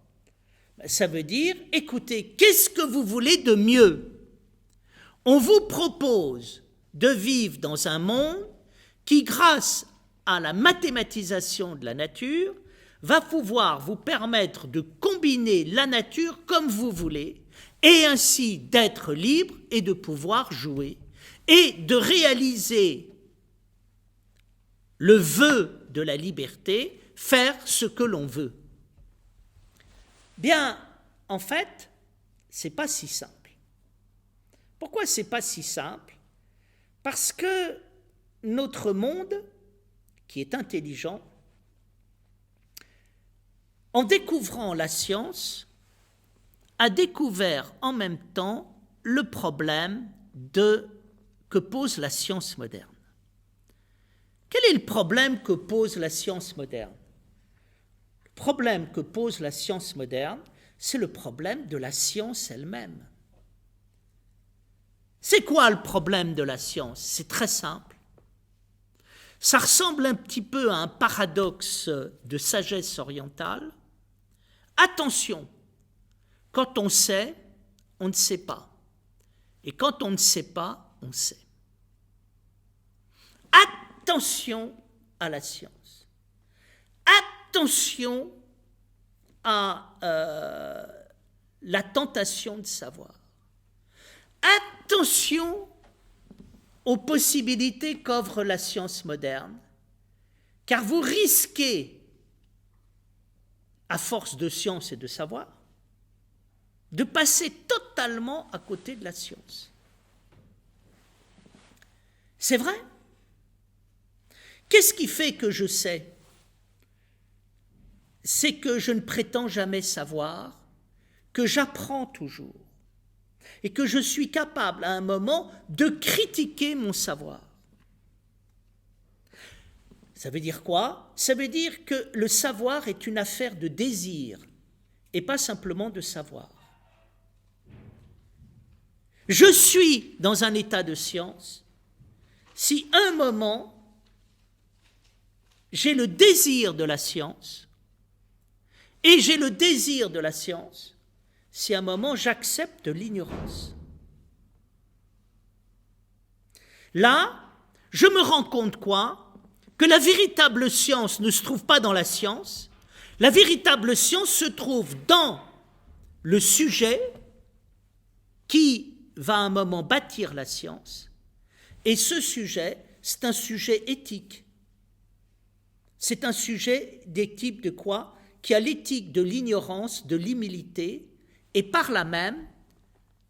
Ça veut dire, écoutez, qu'est-ce que vous voulez de mieux ? On vous propose de vivre dans un monde qui, grâce à la mathématisation de la nature, va pouvoir vous permettre de combiner la nature comme vous voulez, et ainsi d'être libre et de pouvoir jouer, et de réaliser le vœu de la liberté, faire ce que l'on veut. Bien, en fait, c'est pas si simple. Pourquoi c'est pas si simple ? Parce que notre monde, qui est intelligent, en découvrant la science, a découvert en même temps le problème que pose la science moderne. Quel est le problème que pose la science moderne ? Le problème que pose la science moderne, c'est le problème de la science elle-même. C'est quoi le problème de la science ? C'est très simple. Ça ressemble un petit peu à un paradoxe de sagesse orientale. Attention, quand on sait, on ne sait pas. Et quand on ne sait pas, on sait. Attention à la science. Attention à la tentation de savoir. Attention aux possibilités qu'offre la science moderne, car vous risquez, à force de science et de savoir, de passer totalement à côté de la science. C'est vrai. Qu'est-ce qui fait que je sais ? C'est que je ne prétends jamais savoir, que j'apprends toujours et que je suis capable à un moment de critiquer mon savoir. Ça veut dire quoi? Ça veut dire que le savoir est une affaire de désir et pas simplement de savoir. Je suis dans un état de science si un moment j'ai le désir de la science et j'ai le désir de la science si à un moment j'accepte l'ignorance. Là, je me rends compte quoi? Que la véritable science ne se trouve pas dans la science, la véritable science se trouve dans le sujet qui va à un moment bâtir la science, et ce sujet, c'est un sujet éthique. C'est un sujet d'éthique de quoi? Qui a l'éthique de l'ignorance, de l'humilité, et par là même,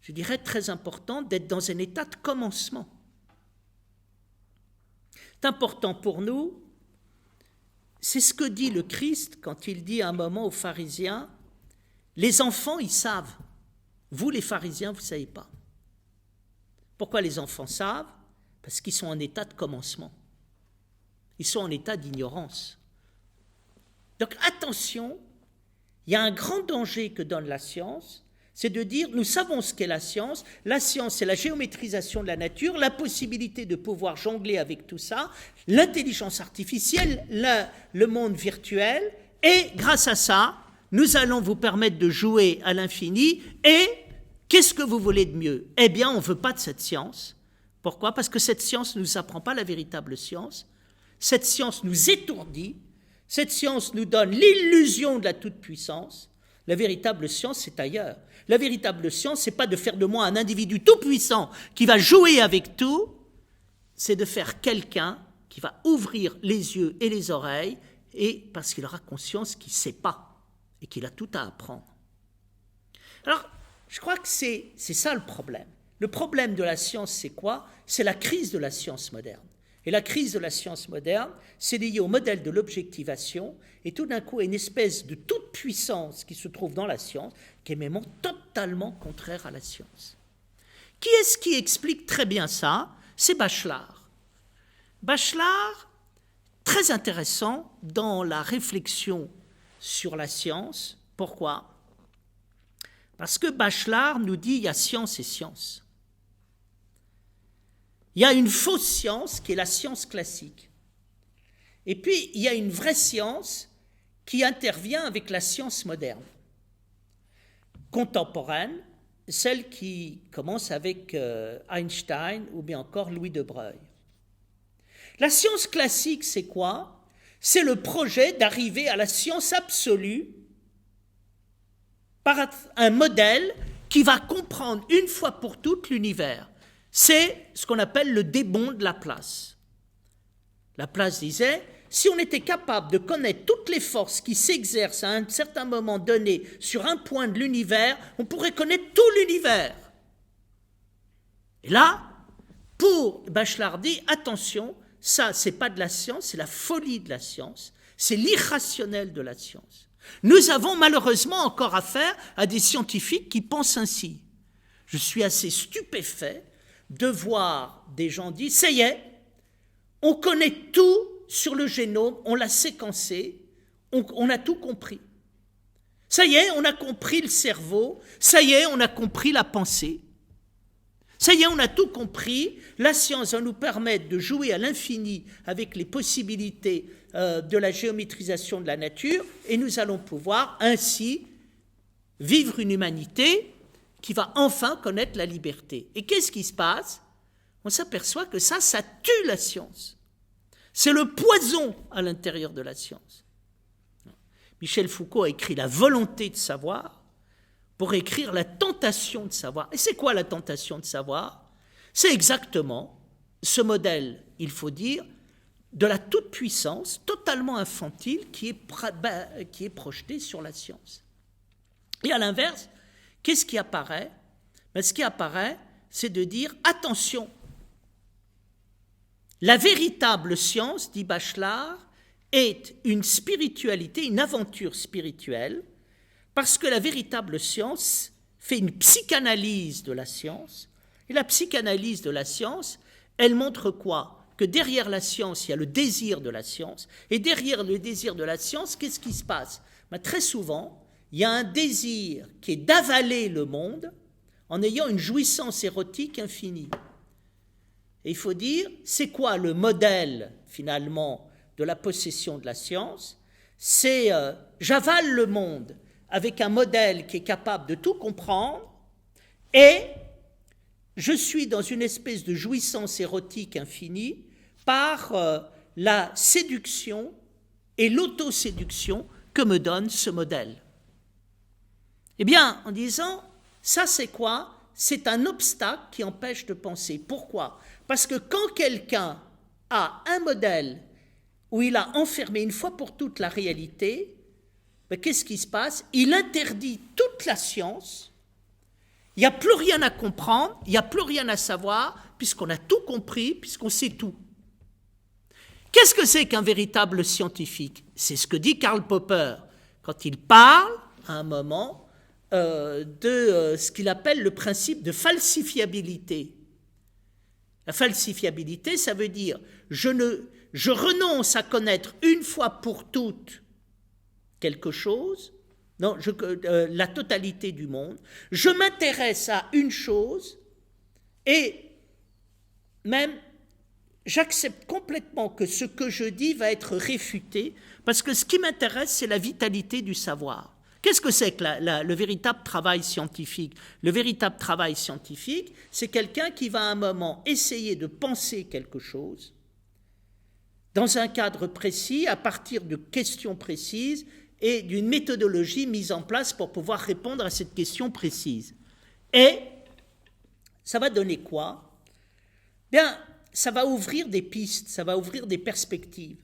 je dirais très important, d'être dans un état de commencement. C'est important pour nous, c'est ce que dit le Christ quand il dit à un moment aux pharisiens, les enfants, ils savent, vous les pharisiens, vous ne savez pas. Pourquoi les enfants savent? Parce qu'ils sont en état de commencement. Ils sont en état d'ignorance. Donc attention, il y a un grand danger que donne la science, c'est de dire, nous savons ce qu'est la science, c'est la géométrisation de la nature, la possibilité de pouvoir jongler avec tout ça, l'intelligence artificielle, le monde virtuel, et grâce à ça, nous allons vous permettre de jouer à l'infini, et qu'est-ce que vous voulez de mieux? Eh bien, on ne veut pas de cette science. Pourquoi? Parce que cette science ne nous apprend pas la véritable science, cette science nous étourdit, cette science nous donne l'illusion de la toute-puissance. La véritable science, c'est ailleurs. La véritable science, c'est pas de faire de moi un individu tout-puissant qui va jouer avec tout, c'est de faire quelqu'un qui va ouvrir les yeux et les oreilles, et parce qu'il aura conscience qu'il ne sait pas et qu'il a tout à apprendre. Alors, je crois que c'est ça le problème. Le problème de la science, c'est quoi? C'est la crise de la science moderne. Et la crise de la science moderne, c'est lié au modèle de l'objectivation, et tout d'un coup, une espèce de toute-puissance qui se trouve dans la science, qui est même totalement contraire à la science. Qui est-ce qui explique très bien ça? C'est Bachelard. Bachelard, très intéressant dans la réflexion sur la science. Pourquoi? Parce que Bachelard nous dit qu'il y a science et science. Il y a une fausse science qui est la science classique. Et puis, il y a une vraie science qui intervient avec la science moderne, contemporaine, celle qui commence avec Einstein ou bien encore Louis de Broglie. La science classique, c'est quoi? C'est le projet d'arriver à la science absolue par un modèle qui va comprendre une fois pour toutes l'univers. C'est ce qu'on appelle le démon de Laplace. Laplace disait, si on était capable de connaître toutes les forces qui s'exercent à un certain moment donné sur un point de l'univers, on pourrait connaître tout l'univers. Et là, pour Bachelard dit, attention, ça, c'est pas de la science, c'est la folie de la science, c'est l'irrationnel de la science. Nous avons malheureusement encore affaire à des scientifiques qui pensent ainsi. Je suis assez stupéfait de voir des gens dire, ça y est, on connaît tout sur le génome, on l'a séquencé, on a tout compris. Ça y est, on a compris le cerveau, ça y est, on a compris la pensée. Ça y est, on a tout compris, la science va nous permettre de jouer à l'infini avec les possibilités de la géométrisation de la nature, et nous allons pouvoir ainsi vivre une humanité qui va enfin connaître la liberté. Et qu'est-ce qui se passe? On s'aperçoit que ça tue la science. C'est le poison à l'intérieur de la science. Michel Foucault a écrit La volonté de savoir pour écrire la tentation de savoir. Et c'est quoi la tentation de savoir? C'est exactement ce modèle, il faut dire, de la toute-puissance totalement infantile qui est projetée sur la science. Et à l'inverse, qu'est-ce qui apparaît? Ce qui apparaît, c'est de dire attention. La véritable science, dit Bachelard, est une spiritualité, une aventure spirituelle, Parce que la véritable science fait une psychanalyse de la science, et la psychanalyse de la science, elle montre quoi? Que derrière la science, il y a le désir de la science, et derrière le désir de la science, qu'est-ce qui se passe? Très souvent, il y a un désir qui est d'avaler le monde en ayant une jouissance érotique infinie. Et il faut dire, c'est quoi le modèle, finalement, de la possession de la science? C'est j'avale le monde avec un modèle qui est capable de tout comprendre, et je suis dans une espèce de jouissance érotique infinie par la séduction et l'autoséduction que me donne ce modèle. Eh bien, en disant, ça c'est quoi? C'est un obstacle qui empêche de penser. Pourquoi? Parce que quand quelqu'un a un modèle où il a enfermé une fois pour toutes la réalité, qu'est-ce qui se passe? Il interdit toute la science, il n'y a plus rien à comprendre, il n'y a plus rien à savoir, puisqu'on a tout compris, puisqu'on sait tout. Qu'est-ce que c'est qu'un véritable scientifique? C'est ce que dit Karl Popper quand il parle, à un moment, de ce qu'il appelle le principe de falsifiabilité. La falsifiabilité, ça veut dire je renonce à connaître une fois pour toutes quelque chose, la totalité du monde, je m'intéresse à une chose et même j'accepte complètement que ce que je dis va être réfuté parce que ce qui m'intéresse, c'est la vitalité du savoir. Qu'est-ce que c'est que le véritable travail scientifique? Le véritable travail scientifique, c'est quelqu'un qui va à un moment essayer de penser quelque chose dans un cadre précis, à partir de questions précises et d'une méthodologie mise en place pour pouvoir répondre à cette question précise. Et ça va donner quoi? Bien, ça va ouvrir des pistes, ça va ouvrir des perspectives.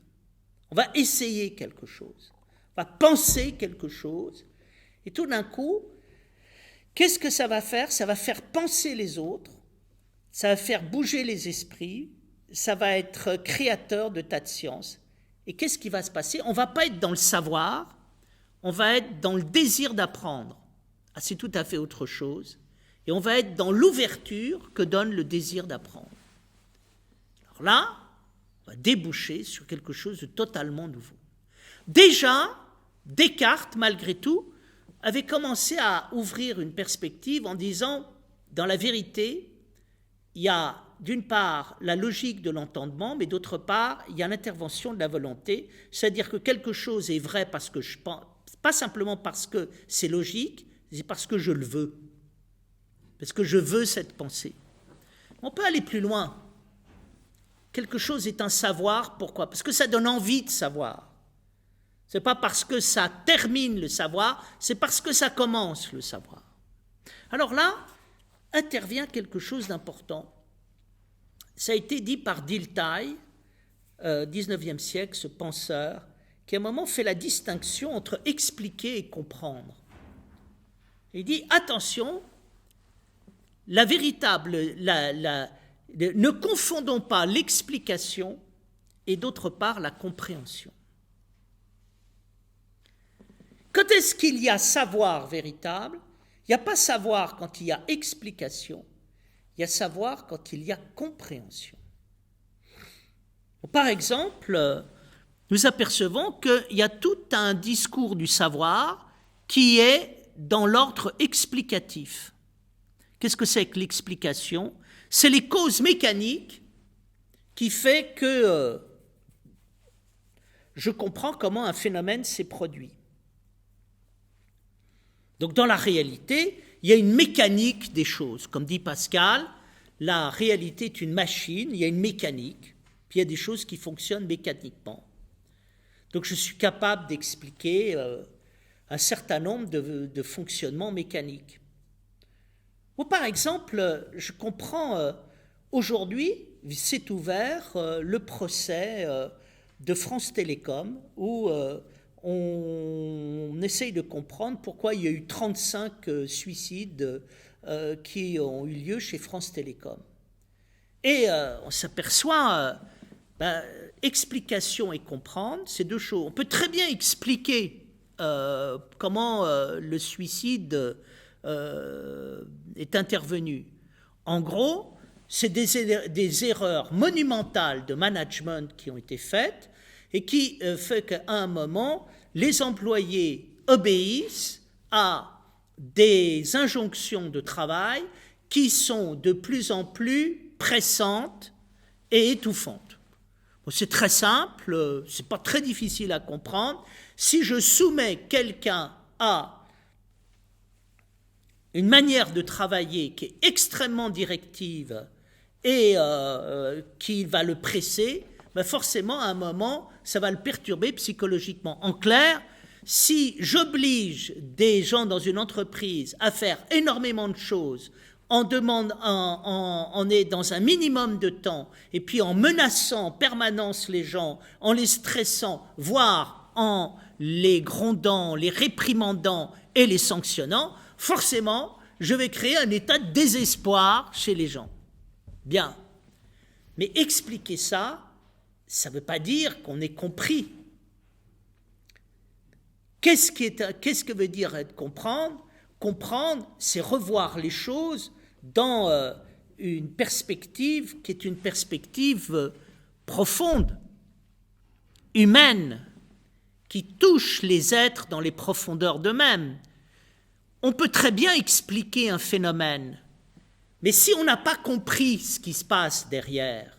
On va essayer quelque chose, on va penser quelque chose, et tout d'un coup, qu'est-ce que ça va faire? Ça va faire penser les autres, ça va faire bouger les esprits, ça va être créateur de tas de sciences. Et qu'est-ce qui va se passer? On ne va pas être dans le savoir, on va être dans le désir d'apprendre. Ah, c'est tout à fait autre chose. Et on va être dans l'ouverture que donne le désir d'apprendre. Alors là, on va déboucher sur quelque chose de totalement nouveau. Déjà, Descartes, malgré tout, avait commencé à ouvrir une perspective en disant, dans la vérité, il y a d'une part la logique de l'entendement, mais d'autre part, il y a l'intervention de la volonté, c'est-à-dire que quelque chose est vrai parce que je pense, pas simplement parce que c'est logique, c'est parce que je le veux, parce que je veux cette pensée. On peut aller plus loin. Quelque chose est un savoir, pourquoi? Parce que ça donne envie de savoir. Ce n'est pas parce que ça termine le savoir, c'est parce que ça commence le savoir. Alors là, intervient quelque chose d'important. Ça a été dit par Dilthey, 19e siècle, ce penseur, qui à un moment fait la distinction entre expliquer et comprendre. Il dit, attention, la véritable, ne confondons pas l'explication et d'autre part la compréhension. Quand est-ce qu'il y a savoir véritable? Il n'y a pas savoir quand il y a explication, il y a savoir quand il y a compréhension. Par exemple, nous apercevons qu'il y a tout un discours du savoir qui est dans l'ordre explicatif. Qu'est-ce que c'est que l'explication? C'est les causes mécaniques qui font que je comprends comment un phénomène s'est produit. Donc dans la réalité, il y a une mécanique des choses. Comme dit Pascal, la réalité est une machine, il y a une mécanique, puis il y a des choses qui fonctionnent mécaniquement. Donc je suis capable d'expliquer un certain nombre de fonctionnements mécaniques. Ou par exemple, je comprends aujourd'hui, c'est ouvert le procès de France Télécom où on essaye de comprendre pourquoi il y a eu 35 suicides qui ont eu lieu chez France Télécom. Et on s'aperçoit, explication et comprendre, c'est deux choses. On peut très bien expliquer comment le suicide est intervenu. En gros, c'est des erreurs monumentales de management qui ont été faites et qui fait qu'à un moment, les employés obéissent à des injonctions de travail qui sont de plus en plus pressantes et étouffantes. Bon, c'est très simple, c'est pas très difficile à comprendre. Si je soumets quelqu'un à une manière de travailler qui est extrêmement directive et qui va le presser, ben forcément, à un moment, ça va le perturber psychologiquement. En clair, si j'oblige des gens dans une entreprise à faire énormément de choses, on est dans un minimum de temps, et puis en menaçant en permanence les gens, en les stressant, voire en les grondant, les réprimandant et les sanctionnant, forcément, je vais créer un état de désespoir chez les gens. Bien. Mais expliquer ça, ça ne veut pas dire qu'on ait compris. Qu'est-ce que veut dire être comprendre ? Comprendre, c'est revoir les choses dans une perspective qui est une perspective profonde, humaine, qui touche les êtres dans les profondeurs d'eux-mêmes. On peut très bien expliquer un phénomène, mais si on n'a pas compris ce qui se passe derrière,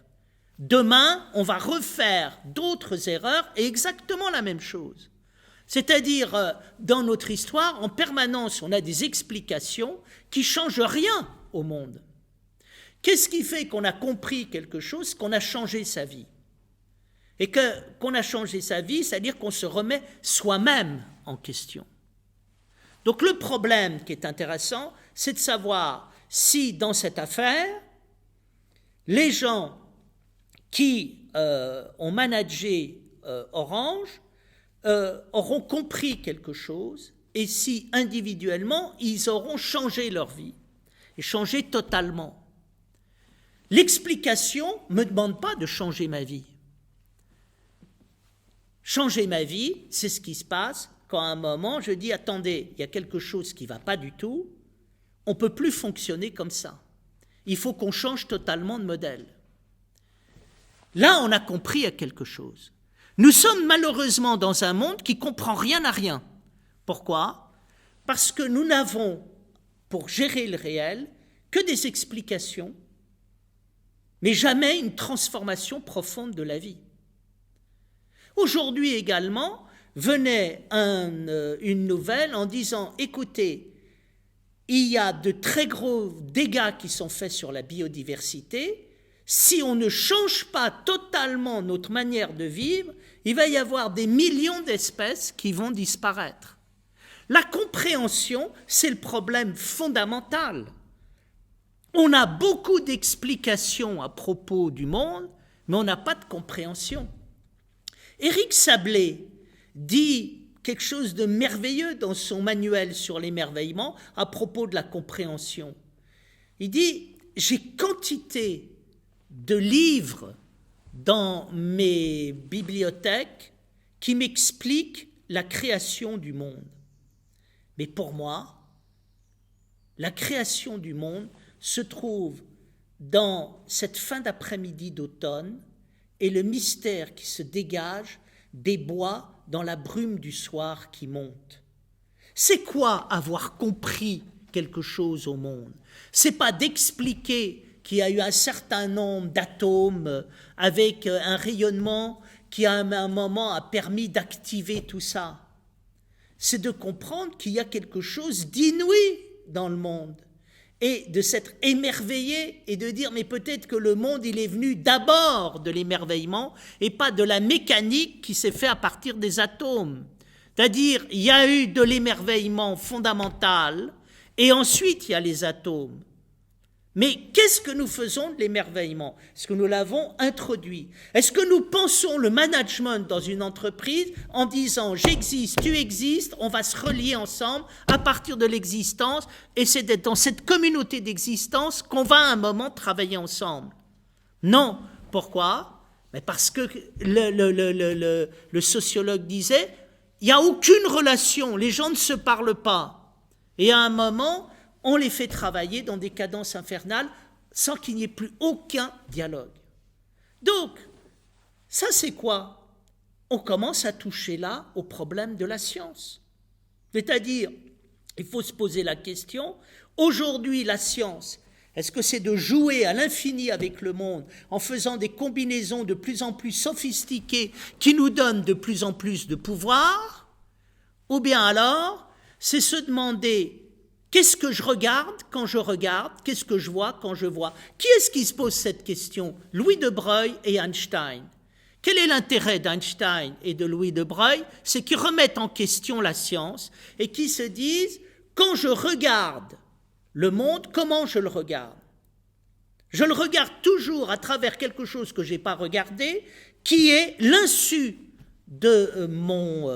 demain, on va refaire d'autres erreurs et exactement la même chose. C'est-à-dire, dans notre histoire, en permanence, on a des explications qui ne changent rien au monde. Qu'est-ce qui fait qu'on a compris quelque chose, qu'on a changé sa vie ? Et qu'on a changé sa vie, c'est-à-dire qu'on se remet soi-même en question. Donc le problème qui est intéressant, c'est de savoir si dans cette affaire, les gens qui ont managé Orange auront compris quelque chose et si individuellement, ils auront changé leur vie et changé totalement. L'explication ne me demande pas de changer ma vie. Changer ma vie, c'est ce qui se passe quand à un moment je dis « Attendez, il y a quelque chose qui ne va pas du tout, on ne peut plus fonctionner comme ça. Il faut qu'on change totalement de modèle. » Là, on a compris à quelque chose. Nous sommes malheureusement dans un monde qui ne comprend rien à rien. Pourquoi ? Parce que nous n'avons, pour gérer le réel, que des explications, mais jamais une transformation profonde de la vie. Aujourd'hui également, venait une nouvelle en disant « Écoutez, il y a de très gros dégâts qui sont faits sur la biodiversité. Si on ne change pas totalement notre manière de vivre, il va y avoir des millions d'espèces qui vont disparaître. » La compréhension, c'est le problème fondamental. On a beaucoup d'explications à propos du monde, mais on n'a pas de compréhension. Éric Sablé dit quelque chose de merveilleux dans son manuel sur l'émerveillement à propos de la compréhension. Il dit « J'ai quantité de livres dans mes bibliothèques qui m'expliquent la création du monde. Mais pour moi, la création du monde se trouve dans cette fin d'après-midi d'automne et le mystère qui se dégage des bois dans la brume du soir qui monte. C'est quoi avoir compris quelque chose au monde ? C'est pas d'expliquer qu'il y a eu un certain nombre d'atomes avec un rayonnement qui à un moment a permis d'activer tout ça. C'est de comprendre qu'il y a quelque chose d'inouï dans le monde et de s'être émerveillé et de dire mais peut-être que le monde il est venu d'abord de l'émerveillement et pas de la mécanique qui s'est fait à partir des atomes. C'est-à-dire il y a eu de l'émerveillement fondamental et ensuite il y a les atomes. Mais qu'est-ce que nous faisons de l'émerveillement ? Est-ce que nous l'avons introduit ? Est-ce que nous pensons le management dans une entreprise en disant « j'existe, tu existes, on va se relier ensemble à partir de l'existence et c'est d'être dans cette communauté d'existence qu'on va à un moment travailler ensemble ». Non. Pourquoi ? Mais parce que le sociologue disait « il n'y a aucune relation, les gens ne se parlent pas. Et à un moment, on les fait travailler dans des cadences infernales sans qu'il n'y ait plus aucun dialogue. Donc, ça c'est quoi? On commence à toucher là au problème de la science. C'est-à-dire, il faut se poser la question, aujourd'hui la science, est-ce que c'est de jouer à l'infini avec le monde en faisant des combinaisons de plus en plus sophistiquées qui nous donnent de plus en plus de pouvoir? Ou bien alors, c'est se demander qu'est-ce que je regarde quand je regarde, qu'est-ce que je vois quand je vois? Qui est-ce qui se pose cette question? Louis de Broglie et Einstein. Quel est l'intérêt d'Einstein et de Louis de Broglie? C'est qu'ils remettent en question la science et qu'ils se disent, quand je regarde le monde, comment je le regarde? Je le regarde toujours à travers quelque chose que je n'ai pas regardé, qui est l'insu de mon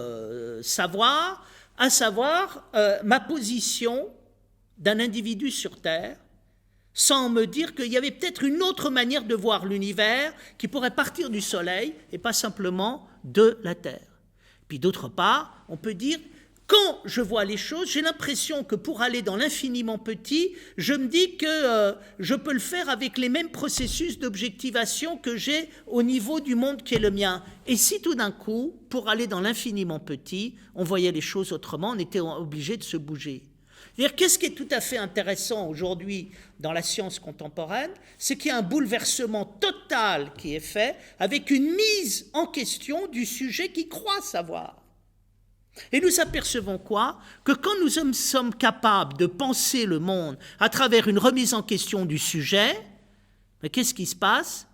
savoir, à savoir ma position d'un individu sur Terre, sans me dire qu'il y avait peut-être une autre manière de voir l'univers qui pourrait partir du Soleil et pas simplement de la Terre. Puis d'autre part, on peut dire, quand je vois les choses, j'ai l'impression que pour aller dans l'infiniment petit, je me dis que je peux le faire avec les mêmes processus d'objectivation que j'ai au niveau du monde qui est le mien. Et si tout d'un coup, pour aller dans l'infiniment petit, on voyait les choses autrement, on était obligé de se bouger. C'est-à-dire, qu'est-ce qui est tout à fait intéressant aujourd'hui dans la science contemporaine? C'est qu'il y a un bouleversement total qui est fait avec une mise en question du sujet qui croit savoir. Et nous apercevons quoi? Que quand nous sommes capables de penser le monde à travers une remise en question du sujet, mais qu'est-ce qui se passe?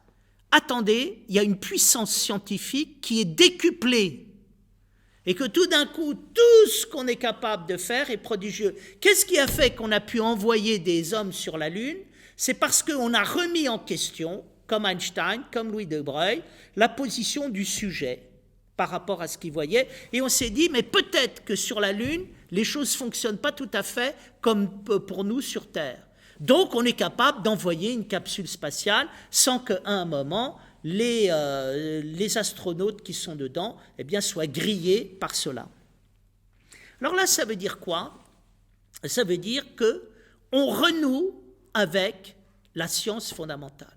Attendez, il y a une puissance scientifique qui est décuplée. Et que tout d'un coup, tout ce qu'on est capable de faire est prodigieux. Qu'est-ce qui a fait qu'on a pu envoyer des hommes sur la Lune? C'est parce qu'on a remis en question, comme Einstein, comme Louis de Broglie, la position du sujet par rapport à ce qu'il voyait. Et on s'est dit, mais peut-être que sur la Lune, les choses ne fonctionnent pas tout à fait comme pour nous sur Terre. Donc, on est capable d'envoyer une capsule spatiale sans qu'à un moment, les astronautes qui sont dedans eh bien, soient grillés par cela. Alors là, ça veut dire quoi? Ça veut dire qu'on renoue avec la science fondamentale.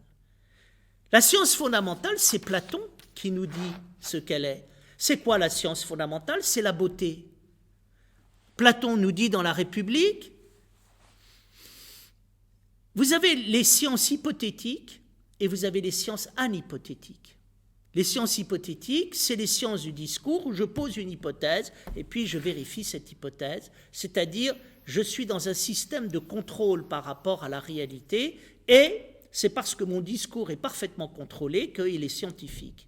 La science fondamentale, c'est Platon qui nous dit ce qu'elle est. C'est quoi la science fondamentale? C'est la beauté. Platon nous dit dans la République, vous avez les sciences hypothétiques et vous avez les sciences anhypothétiques. Les sciences hypothétiques, c'est les sciences du discours où je pose une hypothèse et puis je vérifie cette hypothèse, c'est-à-dire je suis dans un système de contrôle par rapport à la réalité et c'est parce que mon discours est parfaitement contrôlé qu'il est scientifique.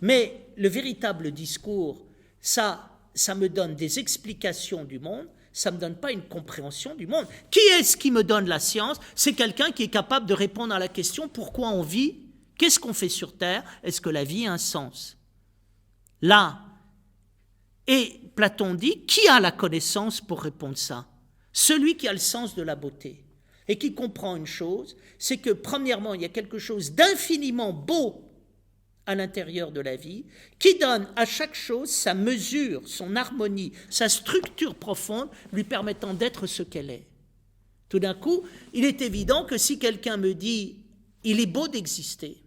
Mais le véritable discours, ça me donne des explications du monde, ça ne me donne pas une compréhension du monde. Qui est-ce qui me donne la science? C'est quelqu'un qui est capable de répondre à la question pourquoi on vit, qu'est-ce qu'on fait sur Terre, est-ce que la vie a un sens? Là, et Platon dit, qui a la connaissance pour répondre ça? Celui qui a le sens de la beauté et qui comprend une chose, c'est que premièrement, il y a quelque chose d'infiniment beau à l'intérieur de la vie, qui donne à chaque chose sa mesure, son harmonie, sa structure profonde, lui permettant d'être ce qu'elle est. Tout d'un coup, il est évident que si quelqu'un me dit « il est beau d'exister »,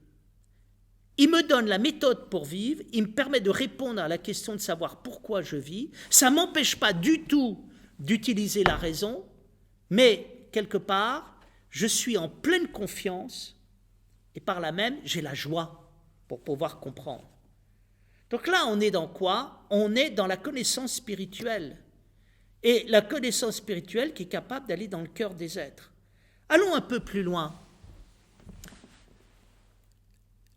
il me donne la méthode pour vivre, il me permet de répondre à la question de savoir pourquoi je vis, ça ne m'empêche pas du tout d'utiliser la raison, mais quelque part, je suis en pleine confiance et par là même, j'ai la joie pour pouvoir comprendre. Donc là, on est dans quoi? On est dans la connaissance spirituelle. Et la connaissance spirituelle qui est capable d'aller dans le cœur des êtres. Allons un peu plus loin.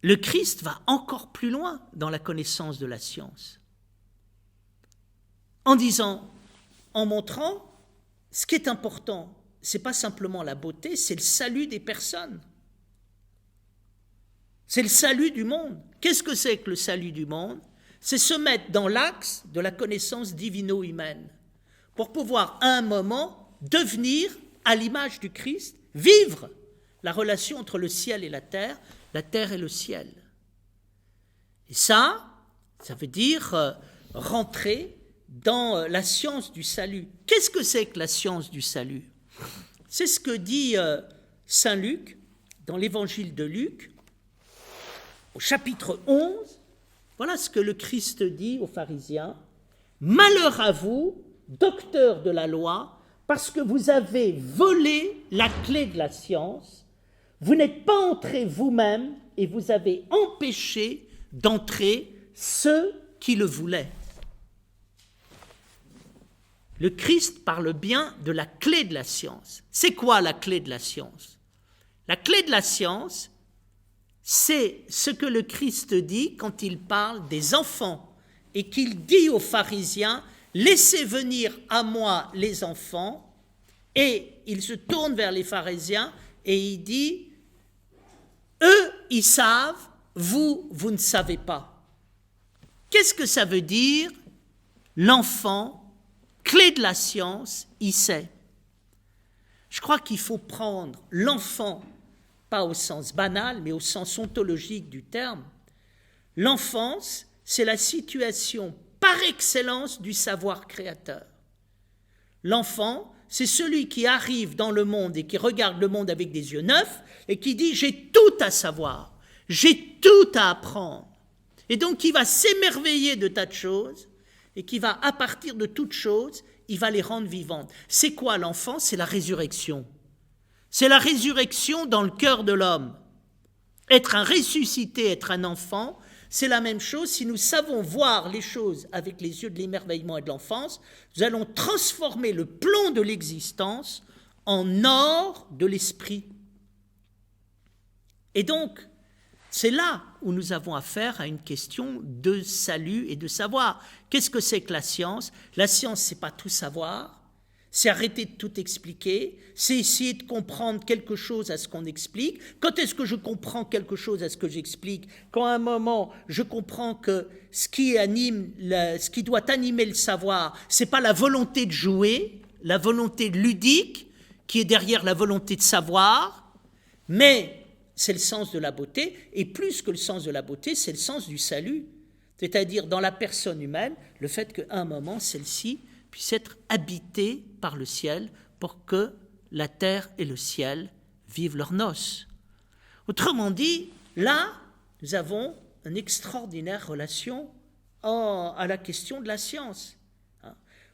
Le Christ va encore plus loin dans la connaissance de la science. En disant, en montrant, ce qui est important, ce n'est pas simplement la beauté, c'est le salut des personnes. C'est le salut du monde. Qu'est-ce que c'est que le salut du monde? C'est se mettre dans l'axe de la connaissance divino-humaine pour pouvoir, à un moment, devenir, à l'image du Christ, vivre la relation entre le ciel et la terre et le ciel. Et ça veut dire rentrer dans la science du salut. Qu'est-ce que c'est que la science du salut? C'est ce que dit saint Luc dans l'évangile de Luc, au chapitre 11. Voilà ce que le Christ dit aux pharisiens. « Malheur à vous, docteurs de la loi, parce que vous avez volé la clé de la science. Vous n'êtes pas entrés vous-même et vous avez empêché d'entrer ceux qui le voulaient. » Le Christ parle bien de la clé de la science. C'est quoi la clé de la science? La clé de la science, c'est ce que le Christ dit quand il parle des enfants et qu'il dit aux pharisiens « Laissez venir à moi les enfants » et il se tourne vers les pharisiens et il dit « Eux, ils savent, vous, vous ne savez pas. » Qu'est-ce que ça veut dire? L'enfant, clé de la science, il sait. Je crois qu'il faut prendre l'enfant, pas au sens banal, mais au sens ontologique du terme. L'enfance, c'est la situation par excellence du savoir créateur. L'enfant, c'est celui qui arrive dans le monde et qui regarde le monde avec des yeux neufs et qui dit « j'ai tout à savoir, j'ai tout à apprendre ». Et donc, il va s'émerveiller de tas de choses et qui va, à partir de toutes choses, il va les rendre vivantes. C'est quoi l'enfant? C'est la résurrection. C'est la résurrection dans le cœur de l'homme. Être un ressuscité, être un enfant, c'est la même chose. Si nous savons voir les choses avec les yeux de l'émerveillement et de l'enfance, nous allons transformer le plomb de l'existence en or de l'esprit. Et donc, c'est là où nous avons affaire à une question de salut et de savoir. Qu'est-ce que c'est que la science? La science, c'est pas tout savoir, c'est arrêter de tout expliquer, c'est essayer de comprendre quelque chose à ce qu'on explique. Quand est-ce que je comprends quelque chose à ce que j'explique? Quand à un moment, je comprends que ce qui doit animer le savoir, c'est pas la volonté de jouer, la volonté ludique qui est derrière la volonté de savoir, mais c'est le sens de la beauté, et plus que le sens de la beauté, c'est le sens du salut. C'est-à-dire, dans la personne humaine, le fait qu'à un moment, celle-ci puisse être habitée par le ciel pour que la terre et le ciel vivent leurs noces. Autrement dit, là, nous avons une extraordinaire relation à la question de la science.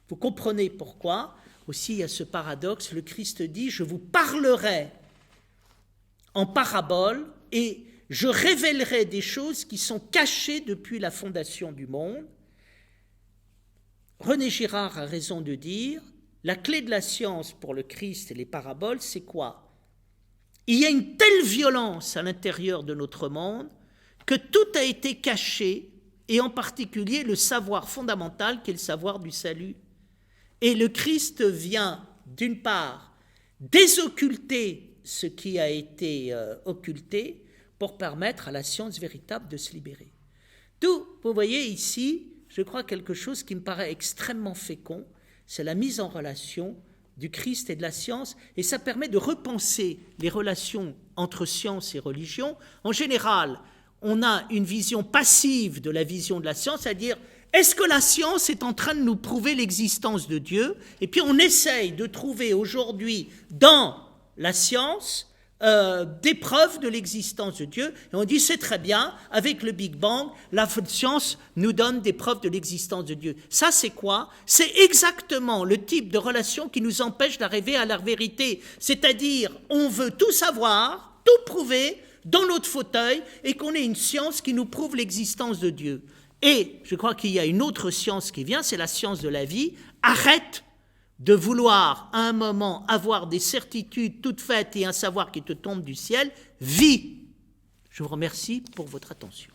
Vous comprenez pourquoi, aussi, il y a ce paradoxe, le Christ dit « Je vous parlerai en parabole et je révélerai des choses qui sont cachées depuis la fondation du monde. » René Girard a raison de dire, la clé de la science pour le Christ et les paraboles, c'est quoi? Il y a une telle violence à l'intérieur de notre monde que tout a été caché, et en particulier le savoir fondamental qui est le savoir du salut. Et le Christ vient, d'une part, désocculter ce qui a été occulté pour permettre à la science véritable de se libérer. D'où, vous voyez ici, je crois quelque chose qui me paraît extrêmement fécond, c'est la mise en relation du Christ et de la science, et ça permet de repenser les relations entre science et religion. En général, on a une vision passive de la vision de la science, c'est-à-dire, est-ce que la science est en train de nous prouver l'existence de Dieu? Et puis on essaye de trouver aujourd'hui dans la science des preuves de l'existence de Dieu, et on dit c'est très bien, avec le Big Bang, la science nous donne des preuves de l'existence de Dieu. Ça c'est quoi? C'est exactement le type de relation qui nous empêche d'arriver à la vérité, c'est-à-dire on veut tout savoir, tout prouver dans notre fauteuil, et qu'on ait une science qui nous prouve l'existence de Dieu. Et je crois qu'il y a une autre science qui vient, c'est la science de la vie. Arrête de vouloir à un moment avoir des certitudes toutes faites et un savoir qui te tombe du ciel, vis. Je vous remercie pour votre attention.